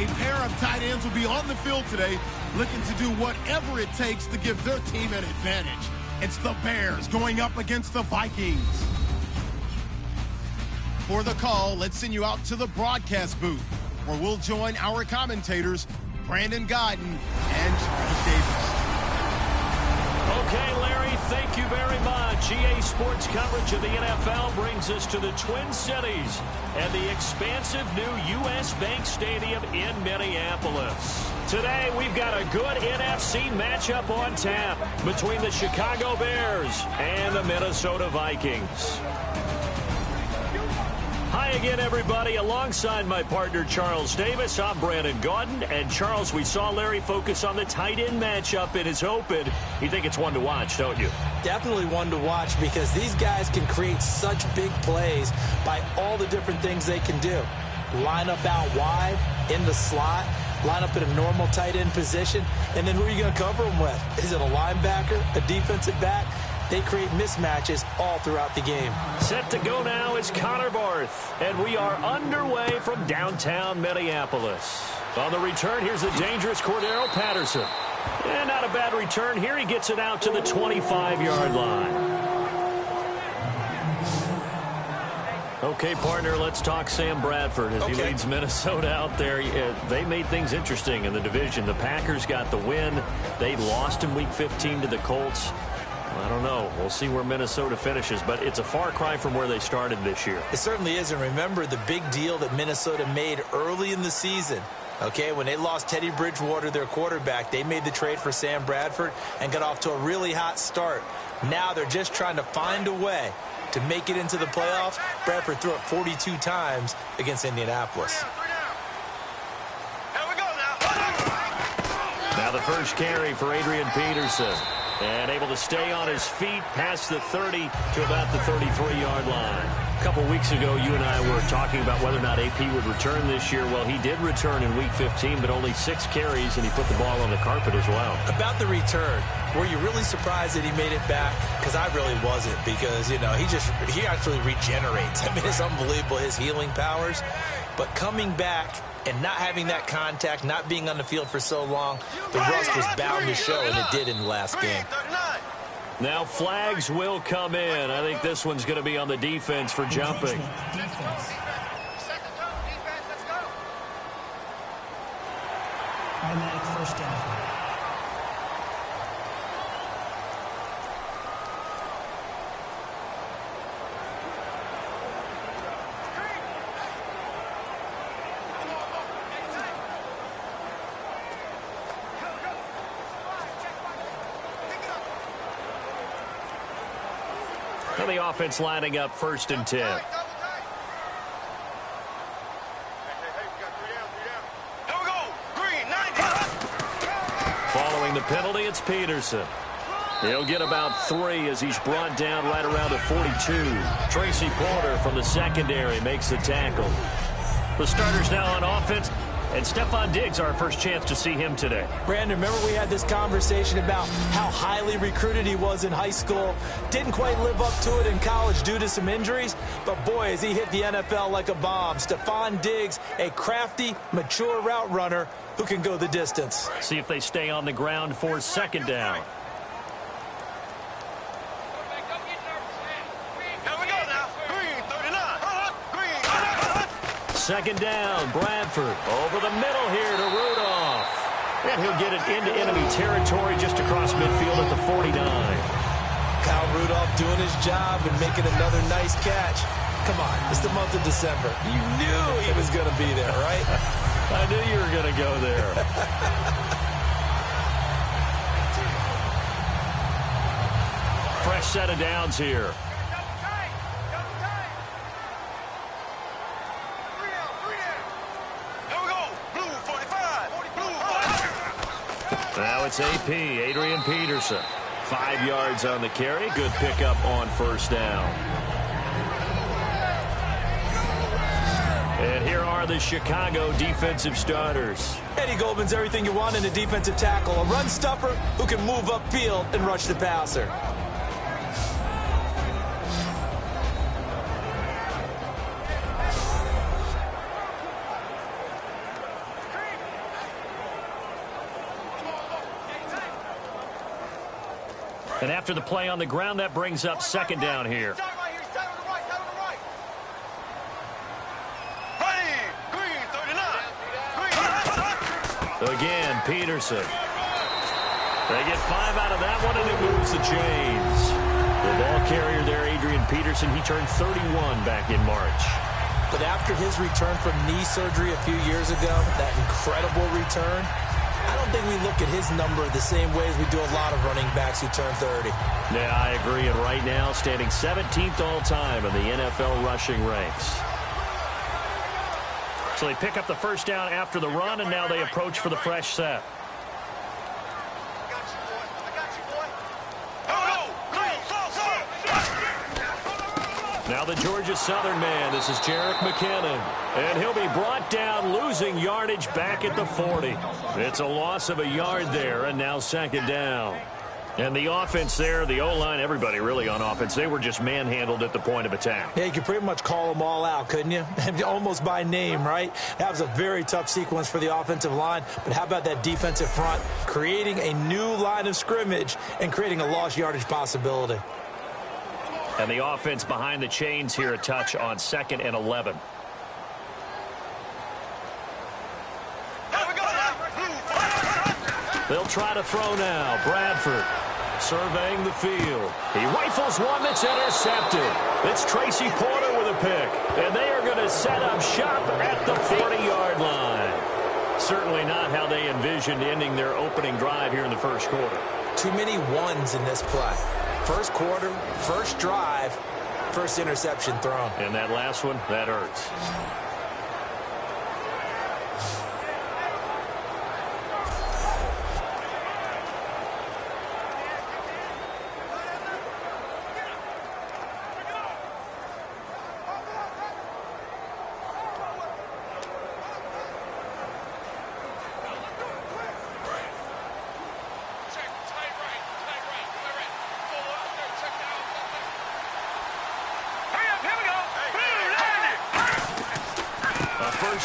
A pair of tight ends will be on the field today looking to do whatever it takes to give their team an advantage. It's the Bears going up against the Vikings. For the call, let's send you out to the broadcast booth, where we'll join our commentators, Brandon Godden and Charles Davis. Okay, Larry, thank you very much. EA Sports coverage of the NFL brings us to the Twin Cities and the expansive new U.S. Bank Stadium in Minneapolis. Today, we've got a good NFC matchup on tap between the Chicago Bears and the Minnesota Vikings. Hi again, everybody. Alongside my partner, Charles Davis, I'm Brandon Gaudin. And, Charles, we saw Larry focus on the tight end matchup in his open. You think it's one to watch, don't you? Definitely one to watch because these guys can create such big plays by all the different things they can do. Line up out wide, in the slot, line up in a normal tight end position, and then who are you going to cover them with? Is it a linebacker, a defensive back? They create mismatches all throughout the game. Set to go now is Connor Barth, and we are underway from downtown Minneapolis. On the return, here's the dangerous Cordero Patterson. And not a bad return here. He gets it out to the 25-yard line. Okay, partner, let's talk Sam Bradford as he leads Minnesota out there. They made things interesting in the division. The Packers got the win. They lost in Week 15 to the Colts. I don't know. We'll see where Minnesota finishes, but it's a far cry from where they started this year. It certainly is, and remember the big deal that Minnesota made early in the season. Okay, when they lost Teddy Bridgewater, their quarterback, they made the trade for Sam Bradford and got off to a really hot start. Now they're just trying to find a way to make it into the playoffs. Bradford threw it 42 times against Indianapolis. Now the first carry for Adrian Peterson. And able to stay on his feet past the 30 to about the 33-yard line. A couple weeks ago, you and I were talking about whether or not AP would return this year. Well, he did return in Week 15, but only 6 carries, and he put the ball on the carpet as well. About the return, were you really surprised that he made it back? Because I really wasn't, because, you know, he actually regenerates. I mean, it's unbelievable, his healing powers. But coming back and not having that contact, not being on the field for so long, the rust was bound to show, and it did in the last game. Now flags will come in. I think this one's going to be on the defense for jumping. Automatic first down. The offense lining up 1st and 10. Following the penalty, it's Peterson. He'll get about 3 as he's brought down right around the 42. Tracy Porter from the secondary makes the tackle. The starters now on offense. And Stephon Diggs, our first chance to see him today. Brandon, remember we had this conversation about how highly recruited he was in high school. Didn't quite live up to it in college due to some injuries. But, boy, has he hit the NFL like a bomb. Stephon Diggs, a crafty, mature route runner who can go the distance. See if they stay on the ground for 2nd down. Second down, Bradford over the middle here to Rudolph. And he'll get it into enemy territory just across midfield at the 49. Kyle Rudolph doing his job and making another nice catch. Come on, it's the month of December. You knew he was going to be there, right? I knew you were going to go there. Fresh set of downs here. Now it's AP, Adrian Peterson. 5 yards on the carry. Good pickup on 1st down. And here are the Chicago defensive starters. Eddie Goldman's everything you want in a defensive tackle. A run stuffer who can move upfield and rush the passer. And after the play on the ground, that brings up second down here. Again, Peterson. They get 5 out of that one, and it moves the chains. The ball carrier there, Adrian Peterson, he turned 31 back in March. But after his return from knee surgery a few years ago, that incredible return, I don't think we look at his number the same way as we do a lot of running backs who turn 30. Yeah, I agree. And right now, standing 17th all-time in the NFL rushing ranks. So they pick up the first down after the run, and now they approach for the fresh set. Now the Georgia Southern man. This is Jerick McKinnon. And he'll be brought down, losing yardage back at the 40. It's a loss of a yard there, and now second down. And the offense there, the O-line, everybody really on offense, they were just manhandled at the point of attack. Yeah, you could pretty much call them all out, couldn't you? Almost by name, right? That was a very tough sequence for the offensive line. But how about that defensive front creating a new line of scrimmage and creating a lost yardage possibility? And the offense behind the chains here, a touch on 2nd and 11. They'll try to throw now. Bradford surveying the field. He rifles one that's intercepted. It's Tracy Porter with a pick. And they are going to set up shop at the 40-yard line. Certainly not how they envisioned ending their opening drive here in the first quarter. Too many ones in this play. First quarter, first drive, first interception thrown. And that last one, that hurts.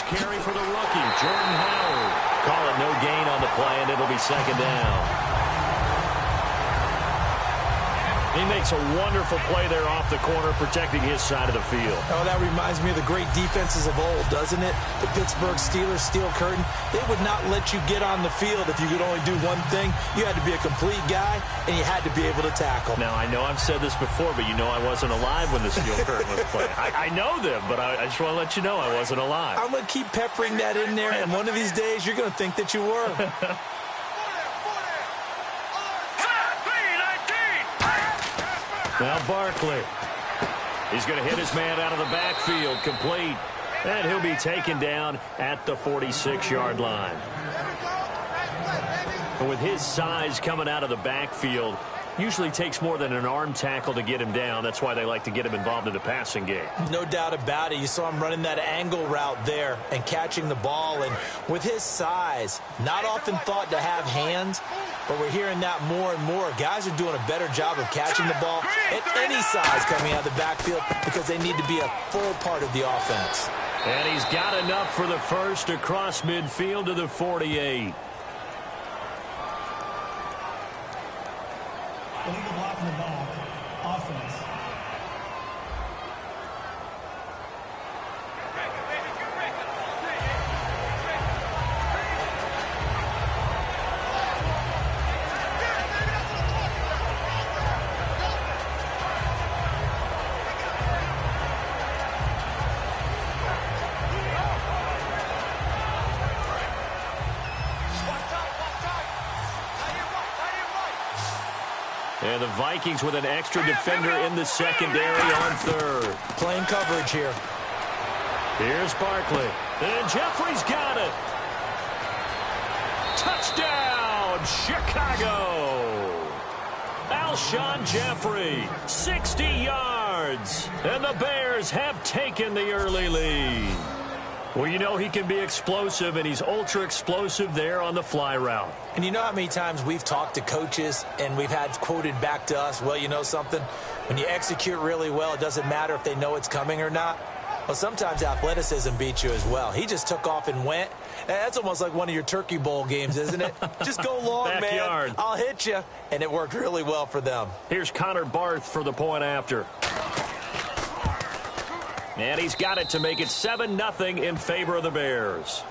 Carry for the rookie, Jordan Howard. Call it no gain on the play, and it'll be second down. He makes a wonderful play there off the corner, protecting his side of the field. Oh, that reminds me of the great defenses of old, doesn't it? The Pittsburgh Steelers, steel curtain. They would not let you get on the field if you could only do one thing. You had to be a complete guy, and you had to be able to tackle. Now, I know I've said this before, but you know I wasn't alive when the steel curtain was playing. I know them, but I just want to let you know I wasn't alive. I'm going to keep peppering that in there, and one of these days you're going to think that you were. Now Barkley. He's going to hit his man out of the backfield, complete. And he'll be taken down at the 46-yard line. And with his size coming out of the backfield, usually takes more than an arm tackle to get him down. That's why they like to get him involved in the passing game. No doubt about it. You saw him running that angle route there and catching the ball. And with his size, not often thought to have hands, but we're hearing that more and more. Guys are doing a better job of catching the ball at any size coming out of the backfield because they need to be a full part of the offense. And he's got enough for the first across midfield to the 48. Illegal block in the back. Offense. And the Vikings with an extra defender in the secondary on third. Playing coverage here. Here's Barkley. And Jeffrey's got it. Touchdown, Chicago. Alshon Jeffrey, 60 yards. And the Bears have taken the early lead. Well, you know he can be explosive, and he's ultra-explosive there on the fly route. And you know how many times we've talked to coaches and we've had quoted back to us, well, you know something? When you execute really well, it doesn't matter if they know it's coming or not. Well, sometimes athleticism beats you as well. He just took off and went. That's almost like one of your Turkey Bowl games, isn't it? Just go long, Backyard. man. I'll hit you. And it worked really well for them. Here's Connor Barth for the point after. And he's got it to make it 7-0 in favor of the Bears.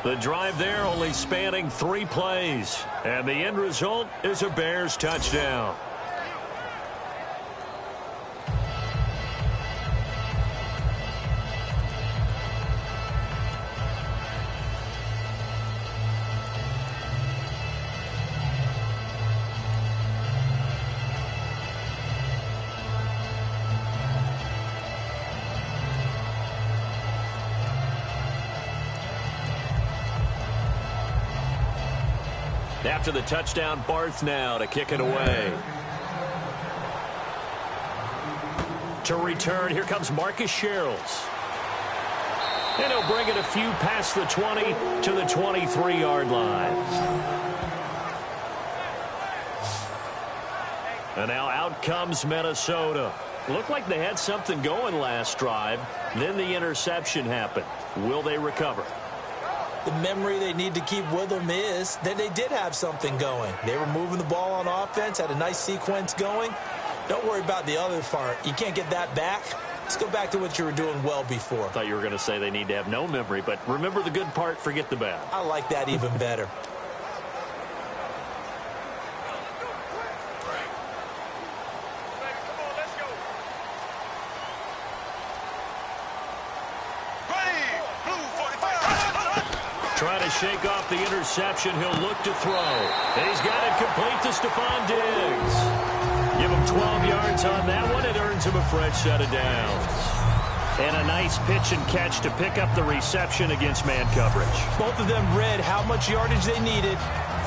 The drive there only spanning 3 plays. And the end result is a Bears touchdown. After the touchdown, Barth now to kick it away. To return, here comes Marcus Sherrills. And he'll bring it a few past the 20 to the 23-yard line. And now out comes Minnesota. Looked like they had something going last drive. Then the interception happened. Will they recover? The memory they need to keep with them is that they did have something going. They were moving the ball on offense, had a nice sequence going. Don't worry about the other part. You can't get that back. Let's go back to what you were doing well before. I thought you were going to say they need to have no memory, but remember the good part, forget the bad. I like that even better. Trying to shake off the interception. He'll look to throw. And he's got it complete to Stephon Diggs. Give him 12 yards on that one. It earns him a fresh set of downs. And a nice pitch and catch to pick up the reception against man coverage. Both of them read how much yardage they needed,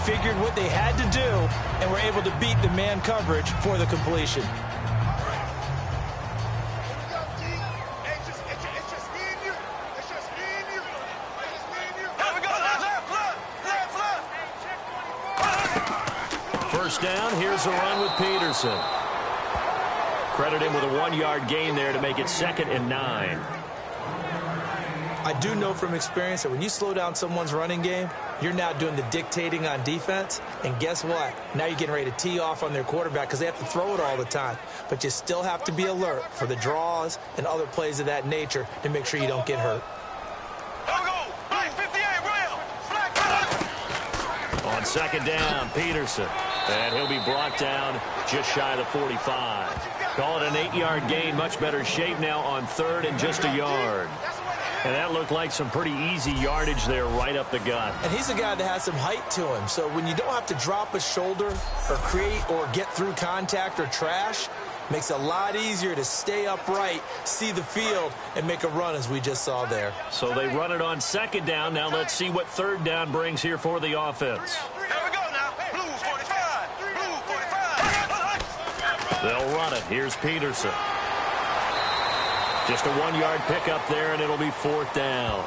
figured what they had to do, and were able to beat the man coverage for the completion. First down, here's a run with Peterson. Credit him with a 1-yard gain there to make it 2nd and 9. I do know from experience that when you slow down someone's running game, you're now doing the dictating on defense. And guess what? Now you're getting ready to tee off on their quarterback because they have to throw it all the time. But you still have to be alert for the draws and other plays of that nature to make sure you don't get hurt. On 2nd down, Peterson. And he'll be brought down just shy of the 45. Call it an 8-yard gain. Much better shape now on 3rd and just a yard. And that looked like some pretty easy yardage there right up the gut. And he's a guy that has some height to him. So when you don't have to drop a shoulder or create or get through contact or trash, makes it a lot easier to stay upright, see the field, and make a run as we just saw there. So they run it on 2nd down. Now let's see what 3rd down brings here for the offense. They'll run it. Here's Peterson. Just a 1-yard pickup there, and it'll be 4th down.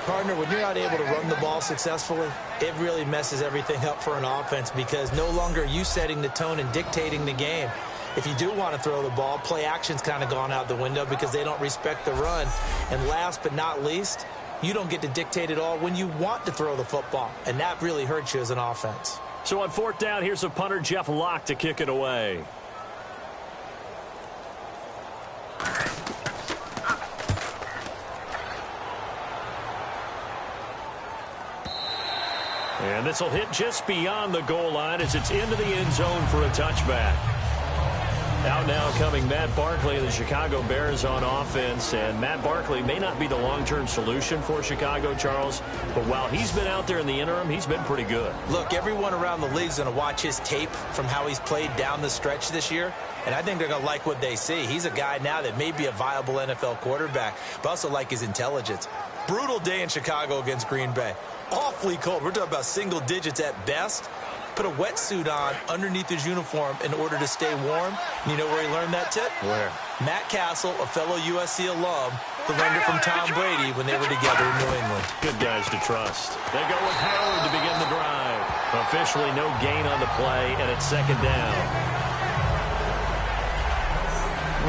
Partner, when you're not able to run the ball successfully, it really messes everything up for an offense because no longer are you setting the tone and dictating the game. If you do want to throw the ball, play action's kind of gone out the window because they don't respect the run. And last but not least, you don't get to dictate it all when you want to throw the football, and that really hurts you as an offense. So on 4th down, here's a punter, Jeff Locke, to kick it away. And this will hit just beyond the goal line as it's into the end zone for a touchback. Out now coming Matt Barkley of the Chicago Bears on offense. And Matt Barkley may not be the long-term solution for Chicago, Charles, but while he's been out there in the interim, he's been pretty good. Look, everyone around the league is going to watch his tape from how he's played down the stretch this year, and I think they're going to like what they see. He's a guy now that may be a viable NFL quarterback, but also like his intelligence. Brutal day in Chicago against Green Bay. Awfully cold. We're talking about single digits at best. Put a wetsuit on underneath his uniform in order to stay warm. And you know where he learned that tip? Where? Matt Castle, a fellow USC alum, who learned it from Tom Brady when they were together in New England. Good guys to trust. They go with Howard to begin the drive. Officially no gain on the play, and it's 2nd down.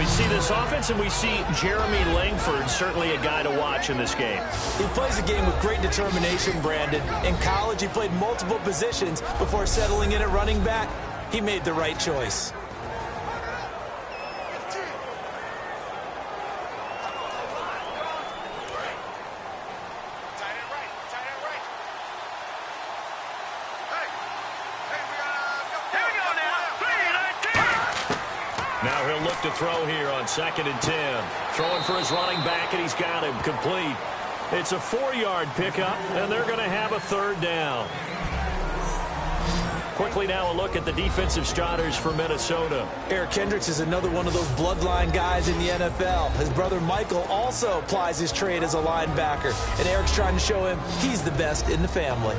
We see this offense, and we see Jeremy Langford, certainly a guy to watch in this game. He plays a game with great determination, Brandon. In college, he played multiple positions before settling in at running back. He made the right choice. Now he'll look to throw here on 2nd and 10. Throwing for his running back, and he's got him complete. It's a 4-yard pickup, and they're going to have a 3rd down. Quickly now a look at the defensive starters for Minnesota. Eric Kendricks is another one of those bloodline guys in the NFL. His brother Michael also plies his trade as a linebacker, and Eric's trying to show him he's the best in the family.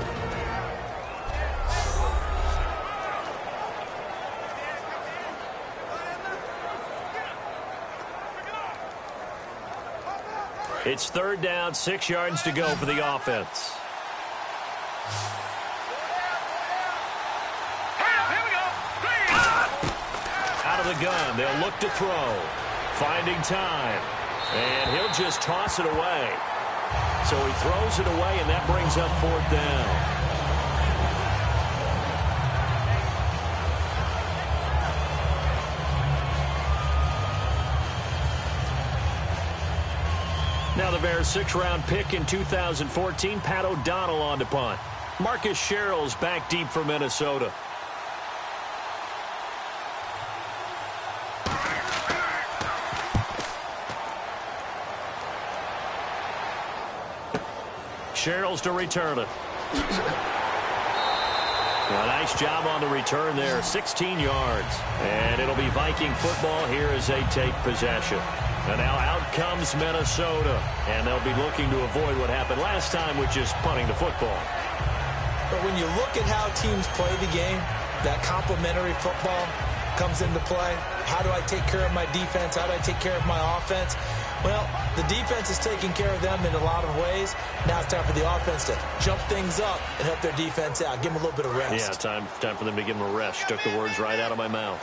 It's 3rd down, 6 yards to go for the offense. Out of the gun, they'll look to throw. Finding time. And he'll just toss it away. So he throws it away, and that brings up 4th down. Now the Bears' 6th-round pick in 2014, Pat O'Donnell on to punt. Marcus Sherrill's back deep for Minnesota. Sherrill's to return it. A nice job on the return there, 16 yards. And it'll be Viking football here as they take possession. And now out comes Minnesota, and they'll be looking to avoid what happened last time, which is punting the football. But when you look at how teams play the game, that complementary football comes into play. How do I take care of my defense? How do I take care of my offense? Well, the defense is taking care of them in a lot of ways. Now it's time for the offense to jump things up and help their defense out. Give them a little bit of rest. Yeah, time for them to give them a rest. Took the words right out of my mouth.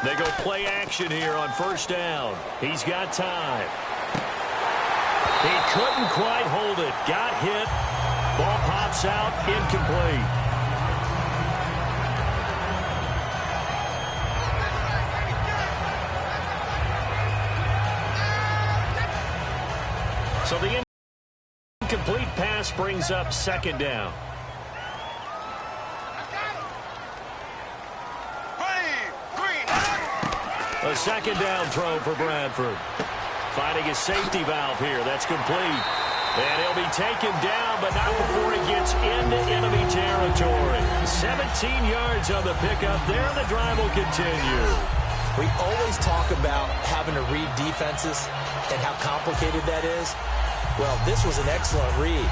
They go play action here on 1st down. He's got time. He couldn't quite hold it. Got hit. Ball pops out. Incomplete. So the incomplete pass brings up 2nd down. A 2nd down throw for Bradford. Finding his safety valve here. That's complete. And he'll be taken down, but not before he gets into enemy territory. 17 yards on the pickup there, and the drive will continue. We always talk about having to read defenses and how complicated that is. Well, this was an excellent read.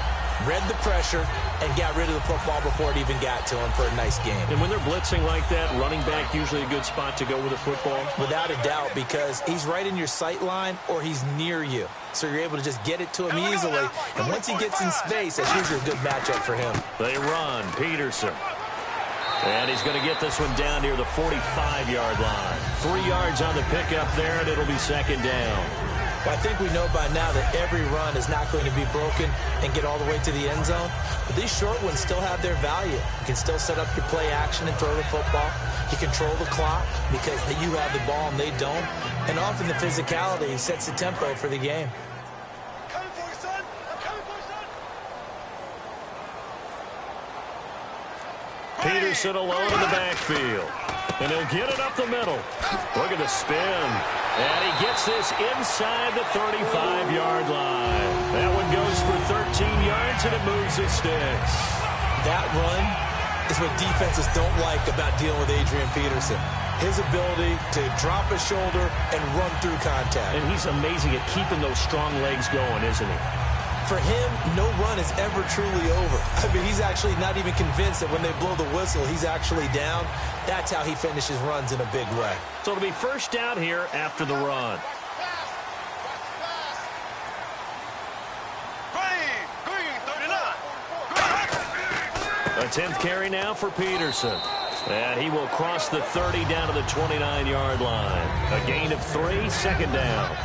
Read the pressure and got rid of the football before it even got to him for a nice game. And when they're blitzing like that, running back usually a good spot to go with the football? Without a doubt, because he's right in your sight line or he's near you. So you're able to just get it to him easily. And once he gets in space, that's usually a good matchup for him. They run. Peterson. And he's going to get this one down near the 45-yard line. 3 yards on the pickup there, and it'll be 2nd down. Well, I think we know by now that every run is not going to be broken and get all the way to the end zone. But these short ones still have their value. You can still set up your play action and throw the football. You control the clock because you have the ball and they don't. And often the physicality sets the tempo for the game. Peterson alone in the backfield. And he'll get it up the middle. Look at the spin. And he gets this inside the 35-yard line. That one goes for 13 yards, and it moves the sticks. That run is what defenses don't like about dealing with Adrian Peterson. His ability to drop his shoulder and run through contact. And he's amazing at keeping those strong legs going, isn't he? For him, no run is ever truly over. I mean, he's actually not even convinced that when they blow the whistle, he's actually down. That's how he finishes runs in a big way. So it'll be 1st down here after the run. A 10th carry now for Peterson. And he will cross the 30 down to the 29-yard line. A gain of 3, second down.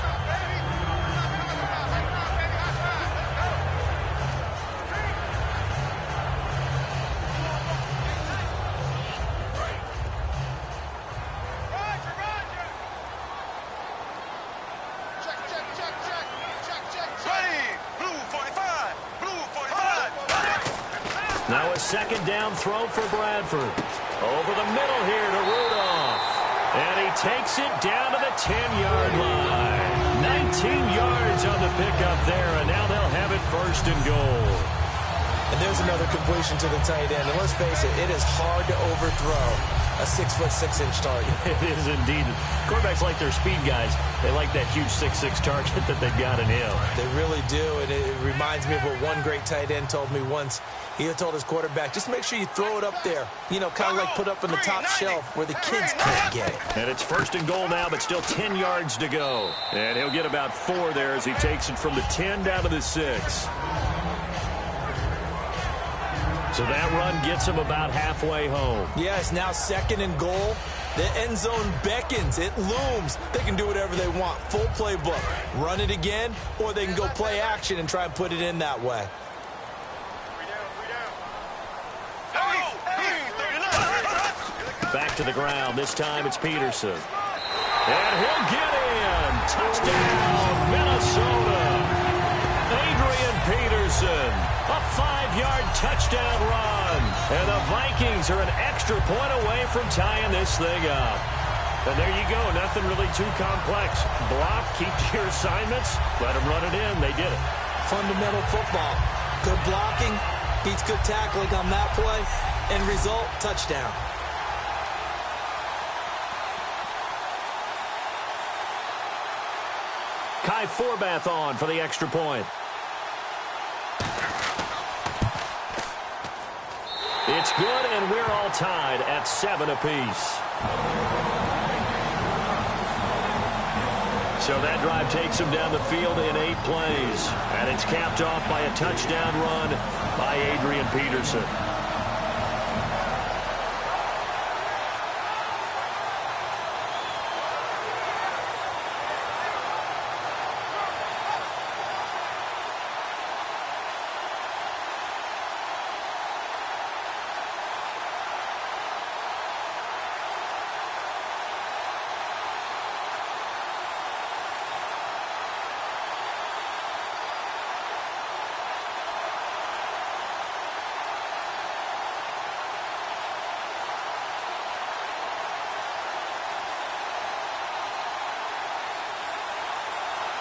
Now a second down throw for Bradford. Over the middle here to Rudolph. And he takes it down to the 10-yard line. 19 yards on the pickup there, and now they'll have it first and goal. And there's another completion to the tight end. And let's face it, it is hard to overthrow a 6'6" target. It is indeed. Quarterbacks like their speed guys. They like that huge 6'6" target that they've got in him. They really do, and it reminds me of what one great tight end told me once. He told his quarterback, just make sure you throw it up there. You know, kind of like put up on the top shelf where the kids can't get it. And it's first and goal now, but still 10 yards to go. And he'll get about 4 there as he takes it from the 10 down to the 6. So that run gets him about halfway home. Yeah, it's now second and goal. The end zone beckons. It looms. They can do whatever they want. Full playbook. Run it again, or they can go play action and try and put it in that way. Back to the ground. This time it's Peterson. And he'll get in. Touchdown, Minnesota. Adrian Peterson. A 5-yard touchdown run. And the Vikings are an extra point away from tying this thing up. And there you go. Nothing really too complex. Block, keep to your assignments, let them run it in. They did it. Fundamental football. Good blocking, beats good tackling on that play. End result, touchdown. Kai Forbath on for the extra point. It's good, and we're all tied at 7 apiece. So that drive takes him down the field in 8 plays. And it's capped off by a touchdown run by Adrian Peterson.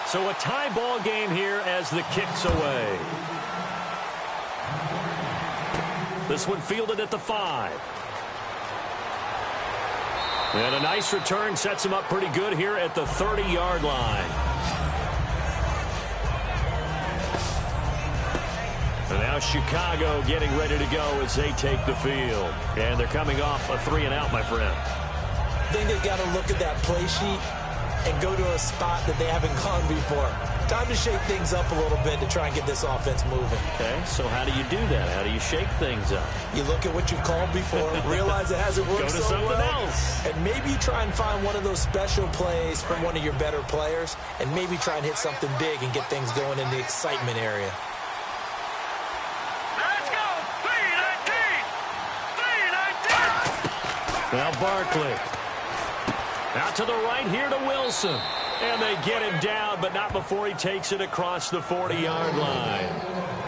So a tie ball game here as the kick's away. This one fielded at the 5. And a nice return sets him up pretty good here at the 30-yard line. And now Chicago getting ready to go as they take the field. And they're coming off a 3-and-out, my friend. I think they've got to look at that play sheet and go to a spot that they haven't gone before. Time to shake things up a little bit to try and get this offense moving. Okay, so how do you do that? How do you shake things up? You look at what you called before, realize it hasn't worked so well. Go to something else. And maybe you try and find one of those special plays from one of your better players, and maybe try and hit something big and get things going in the excitement area. Let's go! 3-19! 3-19! Now Barkley. Out to the right here to Wilson. And they get him down, but not before he takes it across the 40-yard line.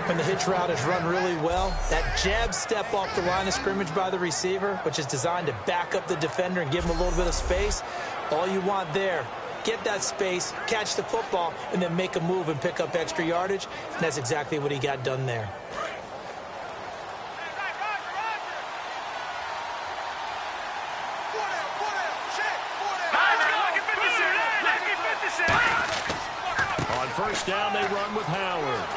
When the hitch route is run really well, that jab step off the line of scrimmage by the receiver, which is designed to back up the defender and give him a little bit of space, all you want there, get that space, catch the football, and then make a move and pick up extra yardage. And that's exactly what he got done there. On first down, they run with Howard.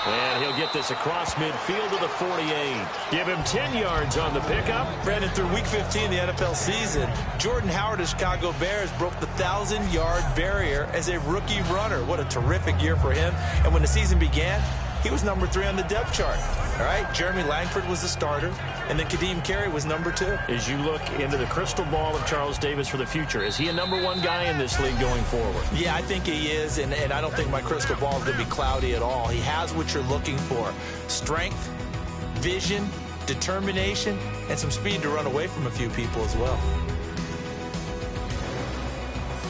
And he'll get this across midfield to the 48. Give him 10 yards on the pickup. Brandon, through Week 15 of the NFL season, Jordan Howard of Chicago Bears broke the 1,000-yard barrier as a rookie runner. What a terrific year for him. And when the season began, he was number 3 on the depth chart. All right, Jeremy Langford was the starter, and then Kadeem Carey was number 2. As you look into the crystal ball of Charles Davis for the future, is he a number 1 guy in this league going forward? Yeah, I think he is, and I don't think my crystal ball is going to be cloudy at all. He has what you're looking for: strength, vision, determination, and some speed to run away from a few people as well.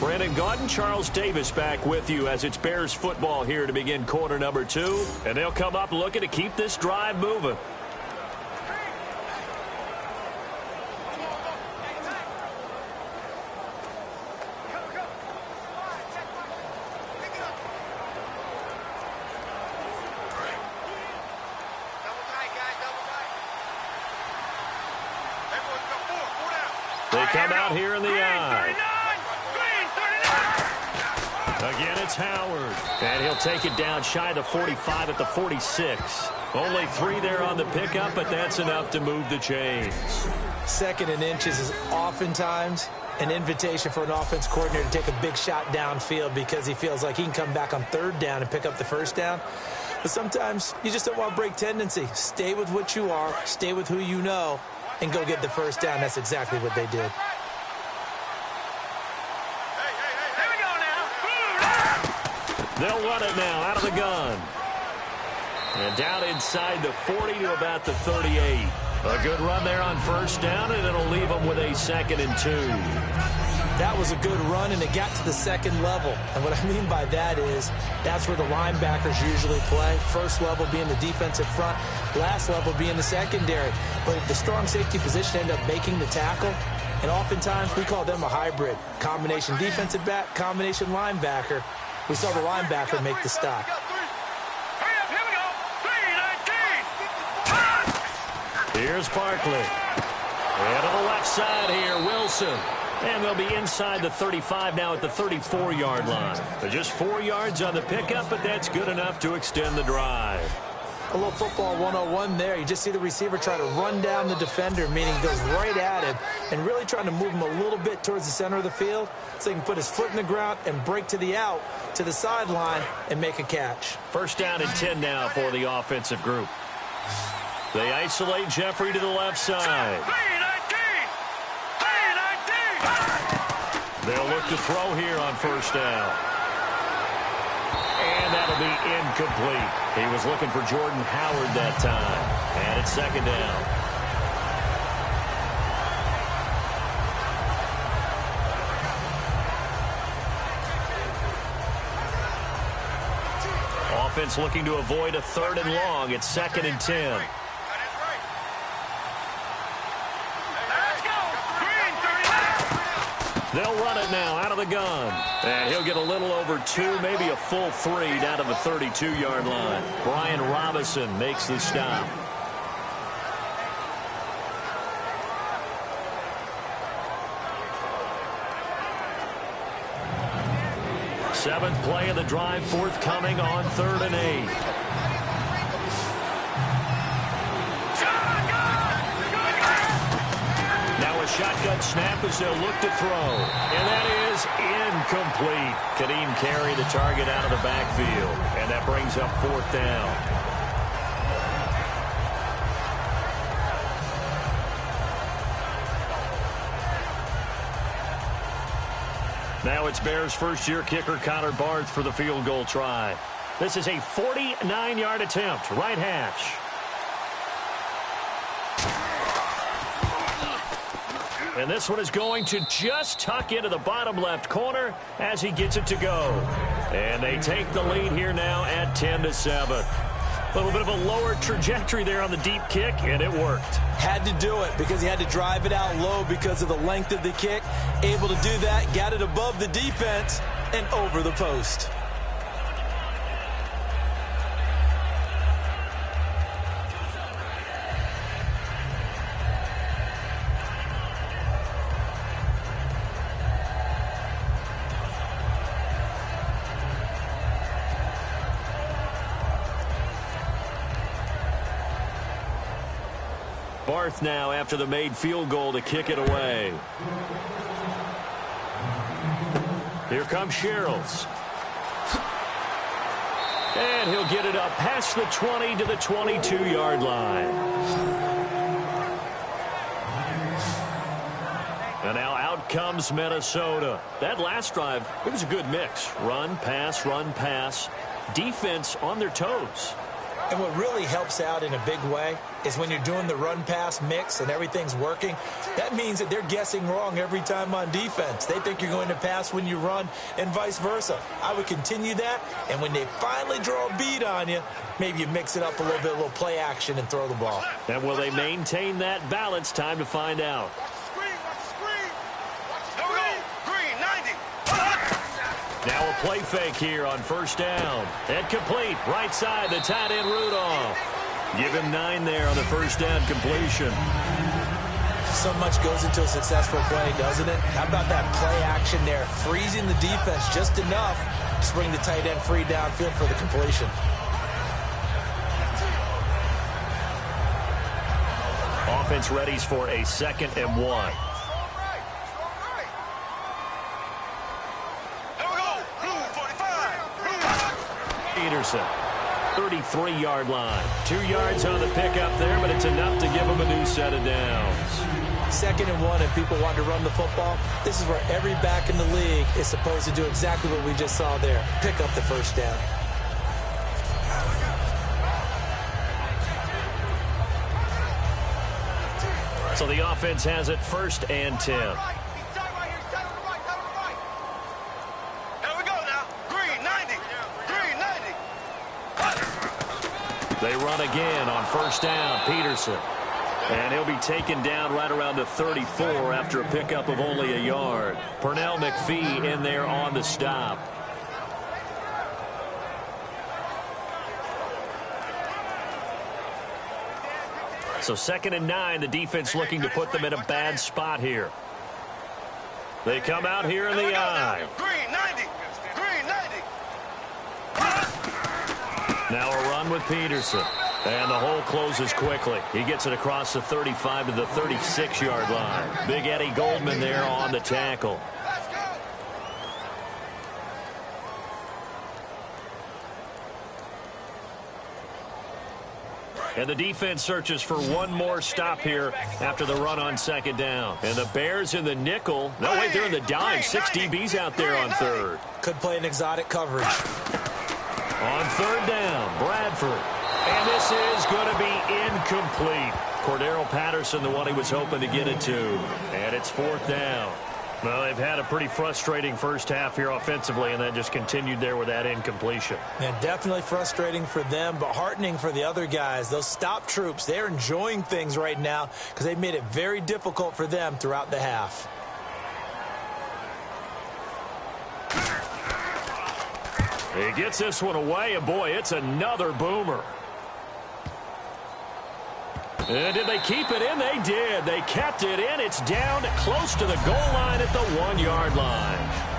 Brandon Gaudin, Charles Davis back with you as it's Bears football here to begin quarter number 2. And they'll come up looking to keep this drive moving. They come out here in the eye. Again, it's Howard. And he'll take it down shy of the 45 at the 46. Only 3 there on the pickup, but that's enough to move the chains. 2nd and inches is oftentimes an invitation for an offense coordinator to take a big shot downfield because he feels like he can come back on 3rd down and pick up the 1st down. But sometimes you just don't want to break tendency. Stay with what you are, stay with who you know, and go get the 1st down. That's exactly what they did. They'll run it now out of the gun. And down inside the 40 to about the 38. A good run there on 1st down, and it'll leave them with a 2nd and 2. That was a good run, and it got to the 2nd level. And what I mean by that is that's where the linebackers usually play. 1st level being the defensive front, last level being the secondary. But the strong safety position ended up making the tackle. And oftentimes we call them a hybrid. Combination defensive back, combination linebacker. We saw the linebacker make the stop. Here's Barkley. And to the left side here, Wilson. And they'll be inside the 35 now at the 34-yard line. But just 4 yards on the pickup, but that's good enough to extend the drive. A little football 101 there. You just see the receiver try to run down the defender, meaning goes right at him, and really trying to move him a little bit towards the center of the field so he can put his foot in the ground and break to the out, to the sideline, and make a catch. 1st down and 10 now for the offensive group. They isolate Jeffrey to the left side. They'll look to throw here on 1st down. And that'll be incomplete. He was looking for Jordan Howard that time. And it's 2nd down. Offense looking to avoid a 3rd and long. It's 2nd and 10. They'll run it now out of the gun. And he'll get a little over 2, maybe a full 3 down to the 32-yard line. Brian Robinson makes the stop. Seventh play of the drive forthcoming on 3rd and 8. Shotgun snap as they'll look to throw. And that is incomplete. Kadeem Carey, the target out of the backfield. And that brings up 4th down. Now it's Bears first-year kicker Connor Barth for the field goal try. This is a 49-yard attempt, right hash. And this one is going to just tuck into the bottom left corner as he gets it to go. And they take the lead here now at 10-7. A little bit of a lower trajectory there on the deep kick, and it worked. Had to do it because he had to drive it out low because of the length of the kick. Able to do that, got it above the defense and over the post. Barth now after the made field goal to kick it away. Here comes Sherrills. And he'll get it up past the 20 to the 22-yard line. And now out comes Minnesota. That last drive, it was a good mix. Run, pass, defense on their toes. And what really helps out in a big way is when you're doing the run-pass mix and everything's working, that means that they're guessing wrong every time on defense. They think you're going to pass when you run and vice versa. I would continue that, and when they finally draw a beat on you, maybe you mix it up a little bit, a little play action, and throw the ball. And will they maintain that balance? Time to find out. Now a play fake here on first down. And complete. Right side, the tight end Rudolph. Give him 9 there on the first down completion. So much goes into a successful play, doesn't it? How about that play action there? Freezing the defense just enough to bring the tight end free downfield for the completion. Offense readies for a 2nd and 1. Peterson, 33-yard line. 2 yards on the pickup there, but it's enough to give him a new set of downs. 2nd and 1, and people want to run the football. This is where every back in the league is supposed to do exactly what we just saw there. Pick up the first down. So the offense has it 1st and 10. They run again on first down, Peterson. And he'll be taken down right around the 34 after a pickup of only a yard. Pernell McPhee in there on the stop. So 2nd and 9, the defense looking to put them in a bad spot here. They come out here in the eye. Now a run with Peterson. And the hole closes quickly. He gets it across the 35 to the 36-yard line. Big Eddie Goldman there on the tackle. And the defense searches for one more stop here after the run on 2nd down. And the Bears in the nickel. No, wait, they're in the dime. 6 DBs out there on 3rd. Could play an exotic coverage. On 3rd down, Bradford. And this is going to be incomplete. Cordero Patterson, the one he was hoping to get it to. And it's 4th down. Well, they've had a pretty frustrating first half here offensively, and that just continued there with that incompletion. And definitely frustrating for them, but heartening for the other guys. Those stop troops, they're enjoying things right now because they've made it very difficult for them throughout the half. He gets this one away, and boy, it's another boomer. And did they keep it in? They did. They kept it in. It's down close to the goal line at the 1-yard line.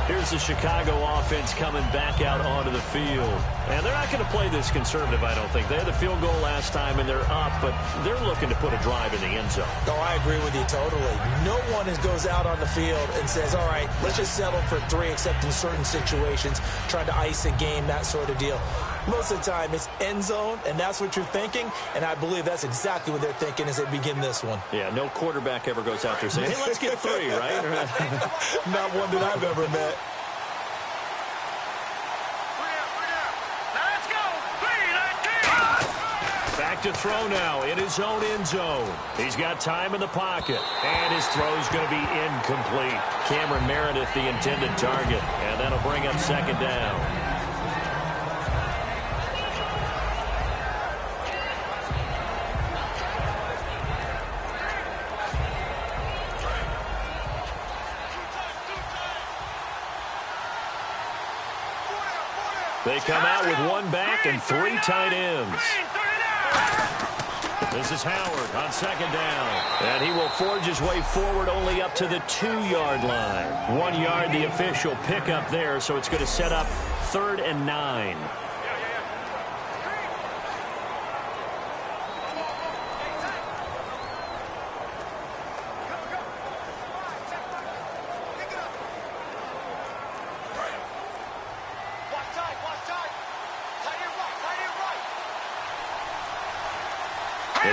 Here's the Chicago offense coming back out onto the field. And they're not going to play this conservative, I don't think. They had the field goal last time, and they're up, but they're looking to put a drive in the end zone. Oh, I agree with you totally. No one goes out on the field and says, all right, let's just settle for 3, except in certain situations, trying to ice a game, that sort of deal. Most of the time, it's end zone, and that's what you're thinking, and I believe that's exactly what they're thinking as they begin this one. Yeah, no quarterback ever goes out there saying, hey, let's get 3, right? Not one that I've ever met. Back to throw now in his own end zone. He's got time in the pocket, and his throw's going to be incomplete. Cameron Meredith, the intended target, and that'll bring up 2nd down. They come out with 1 back and 3 tight ends. This is Howard on 2nd down. And he will forge his way forward only up to the 2-yard line. 1 yard, the official pickup there, so it's going to set up 3rd and 9.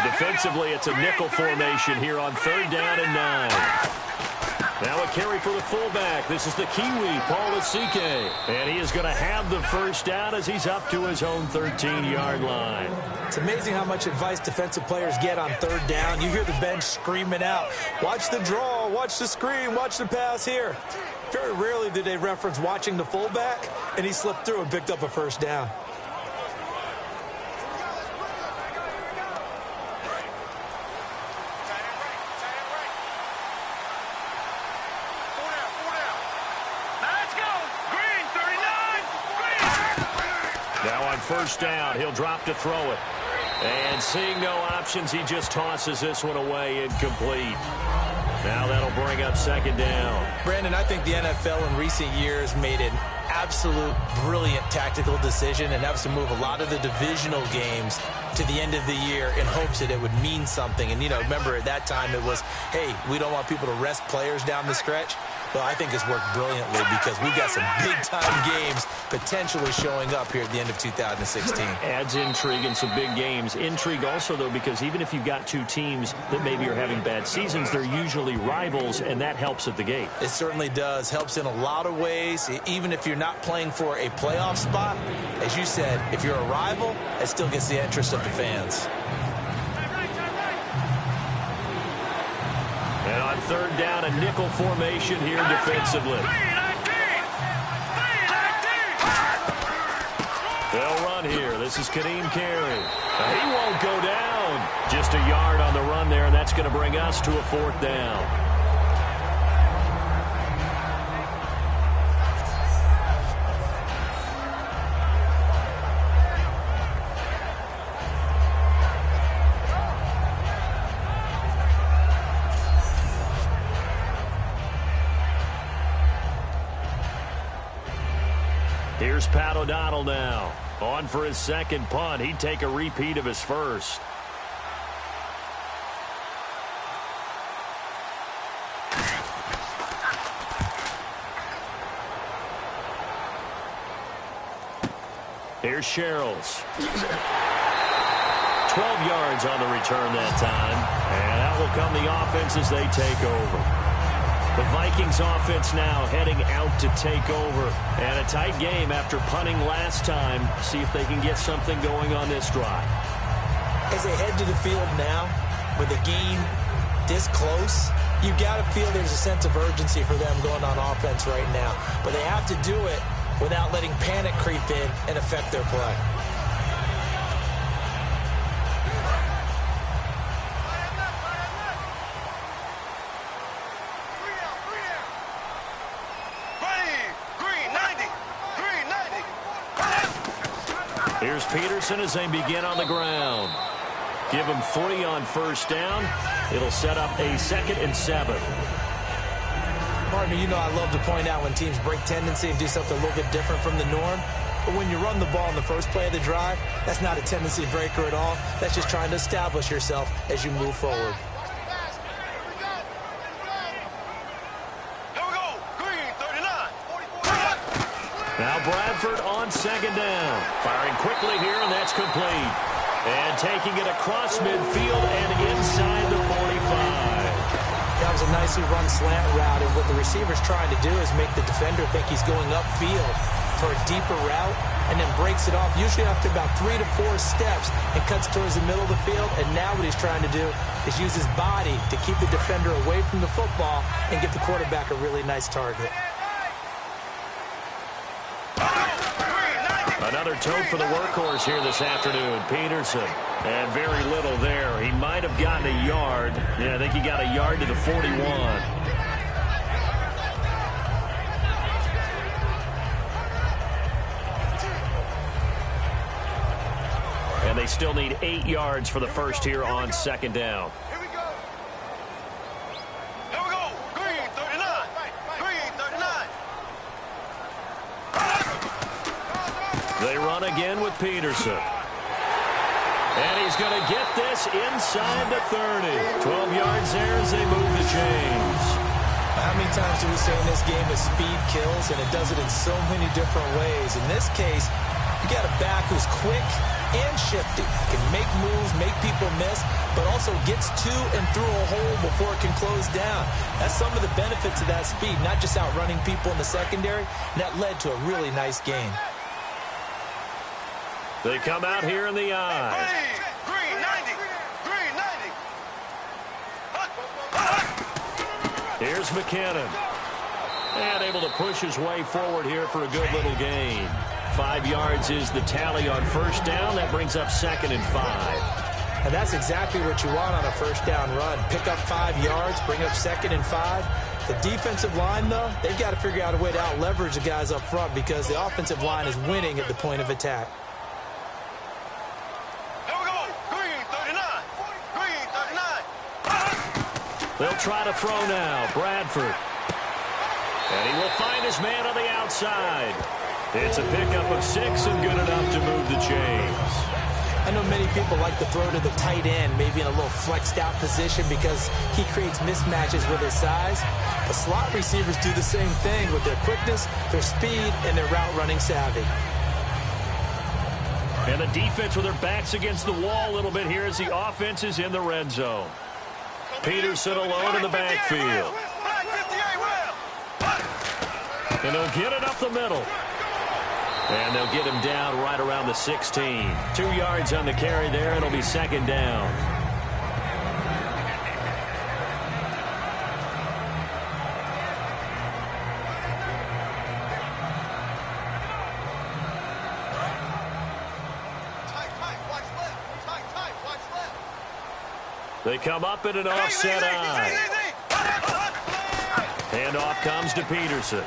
And defensively, it's a nickel formation here on 3rd down and 9. Now a carry for the fullback. This is the Kiwi, Paul Asike. And he is going to have the first down as he's up to his own 13-yard line. It's amazing how much advice defensive players get on 3rd down. You hear the bench screaming out, watch the draw, watch the screen, watch the pass here. Very rarely do they reference watching the fullback, and he slipped through and picked up a first down. First down, he'll drop to throw it. And seeing no options, he just tosses this one away incomplete. Now that'll bring up 2nd down. Brandon, I think the NFL in recent years made an absolute brilliant tactical decision, and that was to move a lot of the divisional games to the end of the year in hopes that it would mean something. And, you know, remember at that time it was, hey, we don't want people to rest players down the stretch. Well, I think it's worked brilliantly because we've got some big-time games potentially showing up here at the end of 2016. Adds intrigue in some big games. Intrigue also, though, because even if you've got two teams that maybe are having bad seasons, they're usually rivals, and that helps at the gate. It certainly does. Helps in a lot of ways. Even if you're not playing for a playoff spot, as you said, if you're a rival, it still gets the interest of the fans. And on 3rd down, a nickel formation here defensively. They'll run here. This is Kadeem Carey. He won't go down. Just a yard on the run there, and that's going to bring us to a 4th down. Here's Pat O'Donnell now. On for his 2nd punt. He'd take a repeat of his first. Here's Sherrills. 12 yards on the return that time. And that will come the offense as they take over. The Vikings offense now heading out to take over. And a tight game after punting last time. See if they can get something going on this drive. As they head to the field now, with a game this close, you've got to feel there's a sense of urgency for them going on offense right now. But they have to do it without letting panic creep in and affect their play. Here's Peterson as they begin on the ground. Give him 3 on 1st down. It'll set up a 2nd and 7. Pardon me, you know I love to point out when teams break tendency and do something a little bit different from the norm. But when you run the ball in the first play of the drive, that's not a tendency breaker at all. That's just trying to establish yourself as you move forward. Now Bradford on 2nd down. Firing quickly here, and that's complete. And taking it across midfield and inside the 45. That was a nicely run slant route, and what the receiver's trying to do is make the defender think he's going upfield for a deeper route, and then breaks it off, usually after about 3 to 4 steps, and cuts towards the middle of the field. And now what he's trying to do is use his body to keep the defender away from the football and get the quarterback a really nice target. Another tote for the workhorse here this afternoon, Peterson. And very little there. He might have gotten a yard. Yeah, I think he got a yard to the 41. And they still need 8 yards for the first here on 2nd down. They run again with Peterson. And he's going to get this inside the 30. 12 yards there as they move the chains. How many times do we say in this game that speed kills, and it does it in so many different ways? In this case, You got a back who's quick and shifty. Can make moves, make people miss, but also gets to and through a hole before it can close down. That's some of the benefits of that speed, not just outrunning people in the secondary. And that led to a really nice gain. They come out here in the eye. Green 90. Green 90. Here's McKinnon. And able to push his way forward here for a good little gain. 5 yards is the tally on first down. That brings up 2nd and 5. And that's exactly what you want on a first down run. Pick up 5 yards, bring up 2nd and 5. The defensive line, though, they've got to figure out a way to out-leverage the guys up front because the offensive line is winning at the point of attack. Here we go. Green 39. Green 39. They'll try to throw now. Bradford. And he will find his man on the outside. It's a pickup of 6 and good enough to move the chains. I know many people like to throw to the tight end, maybe in a little flexed out position because he creates mismatches with his size. The slot receivers do the same thing with their quickness, their speed, and their route running savvy. And the defense with their backs against the wall a little bit here as the offense is in the red zone. Peterson alone in the backfield. And he'll get it up the middle. And they'll get him down right around the 16. 2 yards on the carry there. It'll be 2nd down. They come up in an offset eye. Handoff comes to Peterson.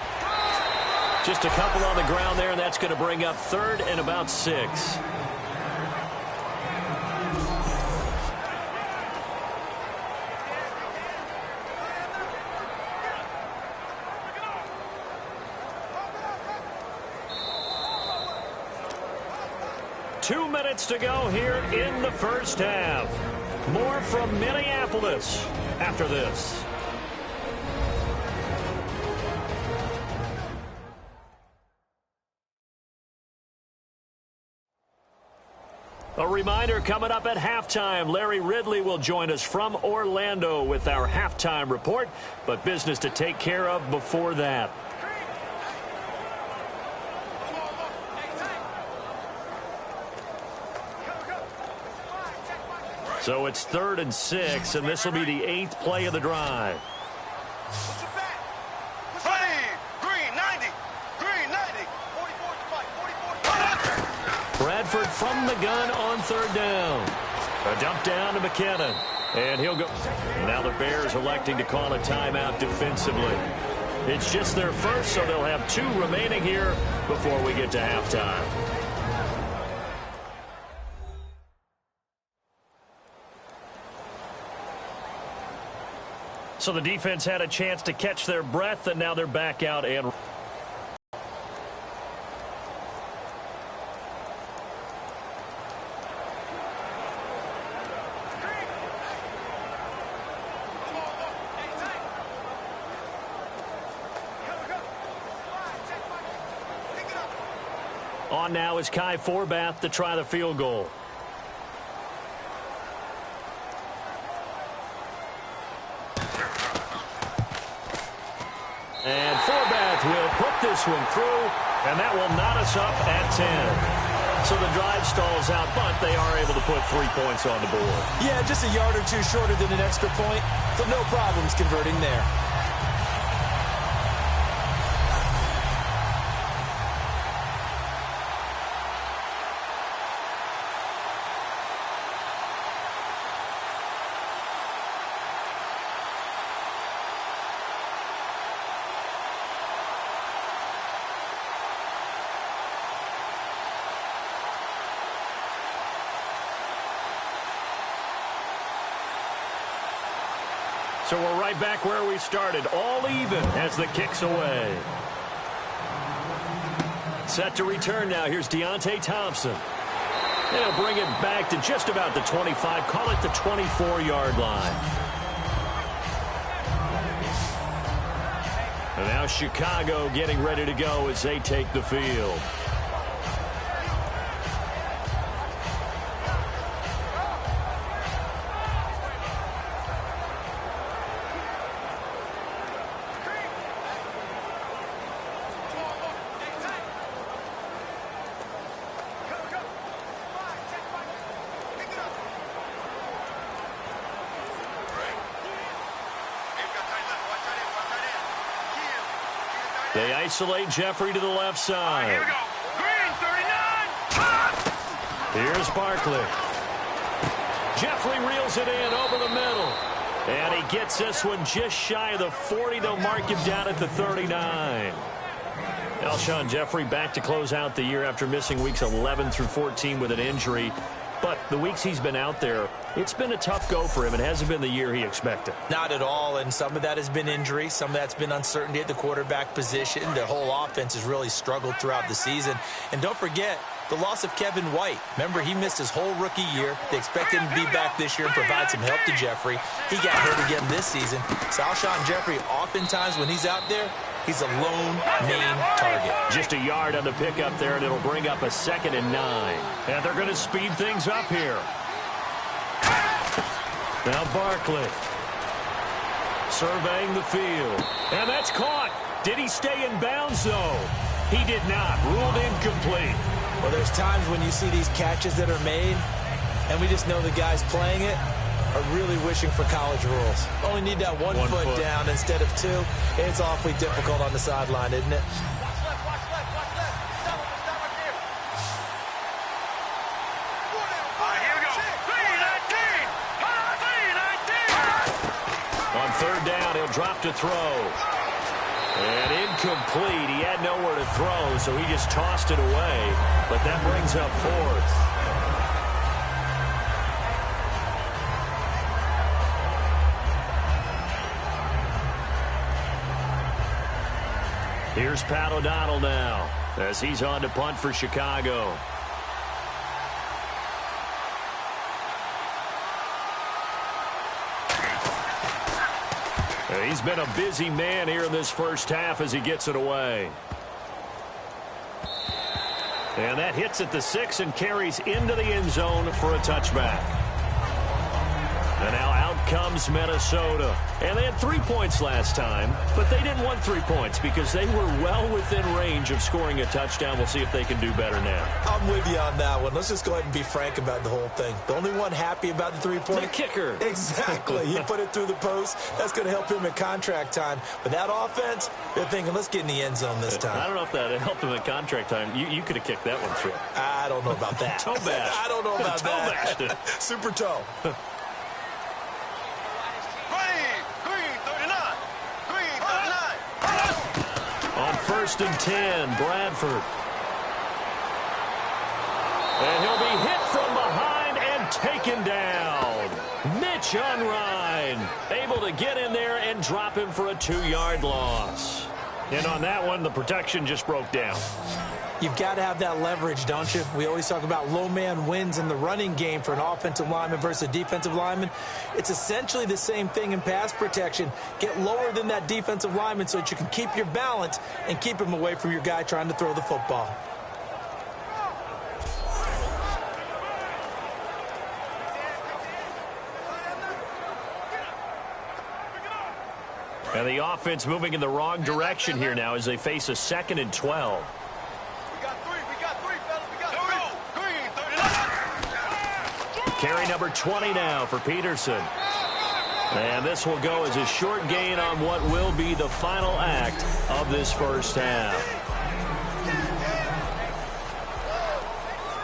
Just a couple on the ground there, and that's going to bring up 3rd and about 6. Two minutes to go here in the first half. More from Minneapolis after this. A reminder coming up at halftime. Larry Ridley will join us from Orlando with our halftime report, but business to take care of before that. So it's 3rd and 6, and this will be the 8th play of the drive. Bradford from the gun on 3rd down. A dump down to McKinnon. And he'll go. Now the Bears electing to call a timeout defensively. It's just their first, so they'll have 2 remaining here before we get to halftime. So the defense had a chance to catch their breath, and now they're back out and... On now is Kai Forbath to try the field goal. And Forbath will put this one through, and that will knot us up at 10. So the drive stalls out, but they are able to put 3 points on the board. Yeah, just a yard or two shorter than an extra point, but no problems converting there. So we're right back where we started, all even as the kick's away. Set to return now. Here's Deontay Thompson. They'll bring it back to just about the 25, call it the 24-yard line. And now Chicago getting ready to go as they take the field. isolate Jeffrey to the left side. Here we go. Green, 39. Punt! Here's Barkley. Jeffrey reels it in over the middle. And he gets this one just shy of the 40. They'll mark him down at the 39. Alshon Jeffrey back to close out the year after missing weeks 11 through 14 with an injury. But the weeks he's been out there, it's been a tough go for him. It hasn't been the year he expected. Not at all, and some of that has been injury. Some of that's been uncertainty at the quarterback position. The whole offense has really struggled throughout the season. And don't forget the loss of Kevin White. Remember, he missed his whole rookie year. They expect him to be back this year and provide some help to Jeffrey. He got hurt again this season. So Alshon Jeffrey, oftentimes when he's out there, he's a lone main target. Just a yard on the pickup there, and it'll bring up a 2nd and 9. And they're going to speed things up here. Now Barkley surveying the field. And that's caught. Did he stay in bounds, though? He did not. Ruled incomplete. Well, there's times when you see these catches that are made, and we just know the guys playing it are really wishing for college rules. Only need that one foot down instead of 2. It's awfully difficult on the sideline, isn't it? Watch left, watch left, watch left. Stop right there. All right, here we go. 319. 319. On 3rd down, he'll drop to throw. And incomplete. He had nowhere to throw, so he just tossed it away. But that brings up 4th. Here's Pat O'Donnell now as he's on to punt for Chicago. He's been a busy man here in this first half as he gets it away. And that hits at the 6 and carries into the end zone for a touchback. And now out comes Minnesota. And they had 3 points last time, but they didn't want 3 points because they were well within range of scoring a touchdown. We'll see if they can do better now. I'm with you on that one. Let's just go ahead and be frank about the whole thing. The only one happy about the 3-point? The kicker. Exactly. He put it through the post. That's going to help him at contract time. But that offense, they're thinking, let's get in the end zone this time. I don't know if that helped him at contract time. You could have kicked that one through. I don't know about that. Toe bash. I don't know about that. Toe bash. Super toe. On 1st and 10, Bradford. And he'll be hit from behind and taken down. Mitch Unrein able to get in there and drop him for a 2-yard loss. And on that one, the protection just broke down. You've got to have that leverage, don't you? We always talk about low man wins in the running game for an offensive lineman versus a defensive lineman. It's essentially the same thing in pass protection. Get lower than that defensive lineman so that you can keep your balance and keep him away from your guy trying to throw the football. And the offense moving in the wrong direction here now as they face a 2nd and 12. Carry number 20 now for Peterson. And this will go as a short gain on what will be the final act of this first half.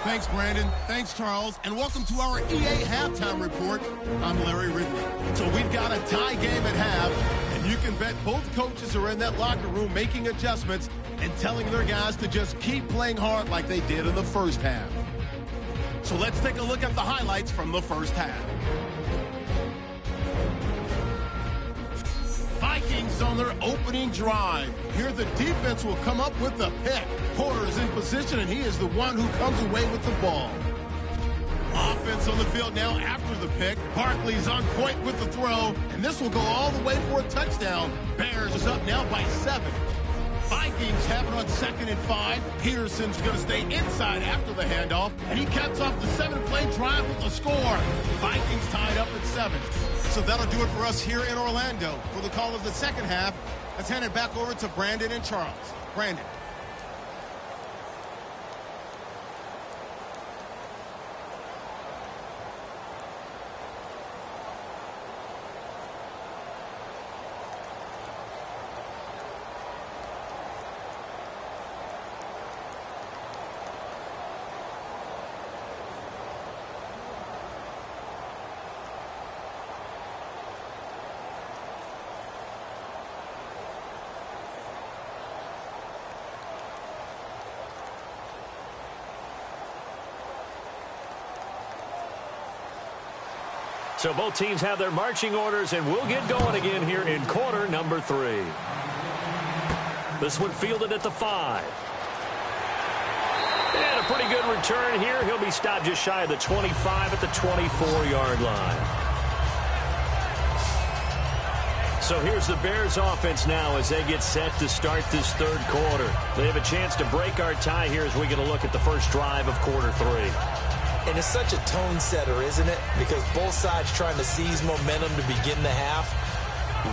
Thanks, Brandon. Thanks, Charles. And welcome to our EA Halftime Report. I'm Larry Ridley. So we've got a tie game at half, and you can bet both coaches are in that locker room making adjustments and telling their guys to just keep playing hard like they did in the first half. So let's take a look at the highlights from the first half. Vikings on their opening drive. Here the defense will come up with the pick. Porter is in position, and he is the one who comes away with the ball. Offense on the field now after the pick. Barkley's on point with the throw, and this will go all the way for a touchdown. Bears is up now by 7. Vikings have it on 2nd and 5. Peterson's going to stay inside after the handoff, and he caps off the 7-play drive with a score. Vikings tied up at 7. So that'll do it for us here in Orlando. For the call of the second half, let's hand it back over to Brandon and Charles. Brandon. So both teams have their marching orders, and we'll get going again here in quarter number 3. This one fielded at the 5. And a pretty good return here. He'll be stopped just shy of the 25 at the 24-yard line. So here's the Bears offense now as they get set to start this third quarter. They have a chance to break our tie here as we get a look at the first drive of quarter 3. And it's such a tone setter, isn't it? Because both sides trying to seize momentum to begin the half.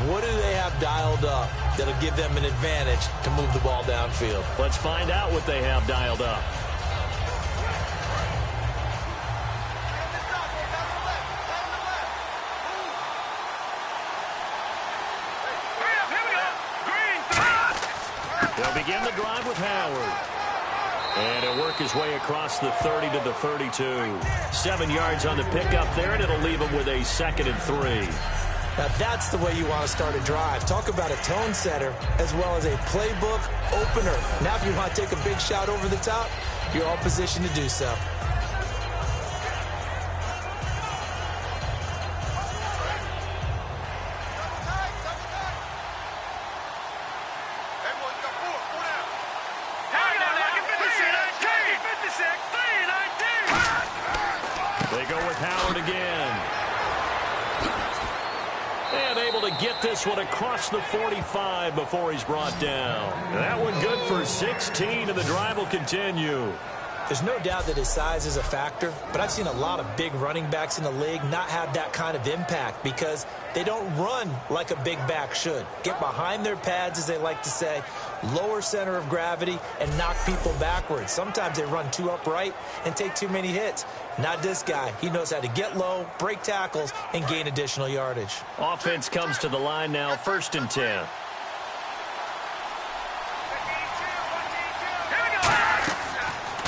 What do they have dialed up that'll give them an advantage to move the ball downfield? Let's find out what they have dialed up. They'll begin the drive with Howard. And he'll work his way across the 30 to the 32. 7 yards on the pickup there, and it'll leave him with a 2nd and 3. Now that's the way you want to start a drive. Talk about a tone setter as well as a playbook opener. Now if you want to take a big shot over the top, you're all positioned to do so. Get this one across the 45 before he's brought down. That one good for 16, and the drive will continue. There's no doubt that his size is a factor, but I've seen a lot of big running backs in the league not have that kind of impact because they don't run like a big back should. Get behind their pads, as they like to say, lower center of gravity, and knock people backwards. Sometimes they run too upright and take too many hits. Not this guy. He knows how to get low, break tackles, and gain additional yardage. Offense comes to the line now, 1st and 10.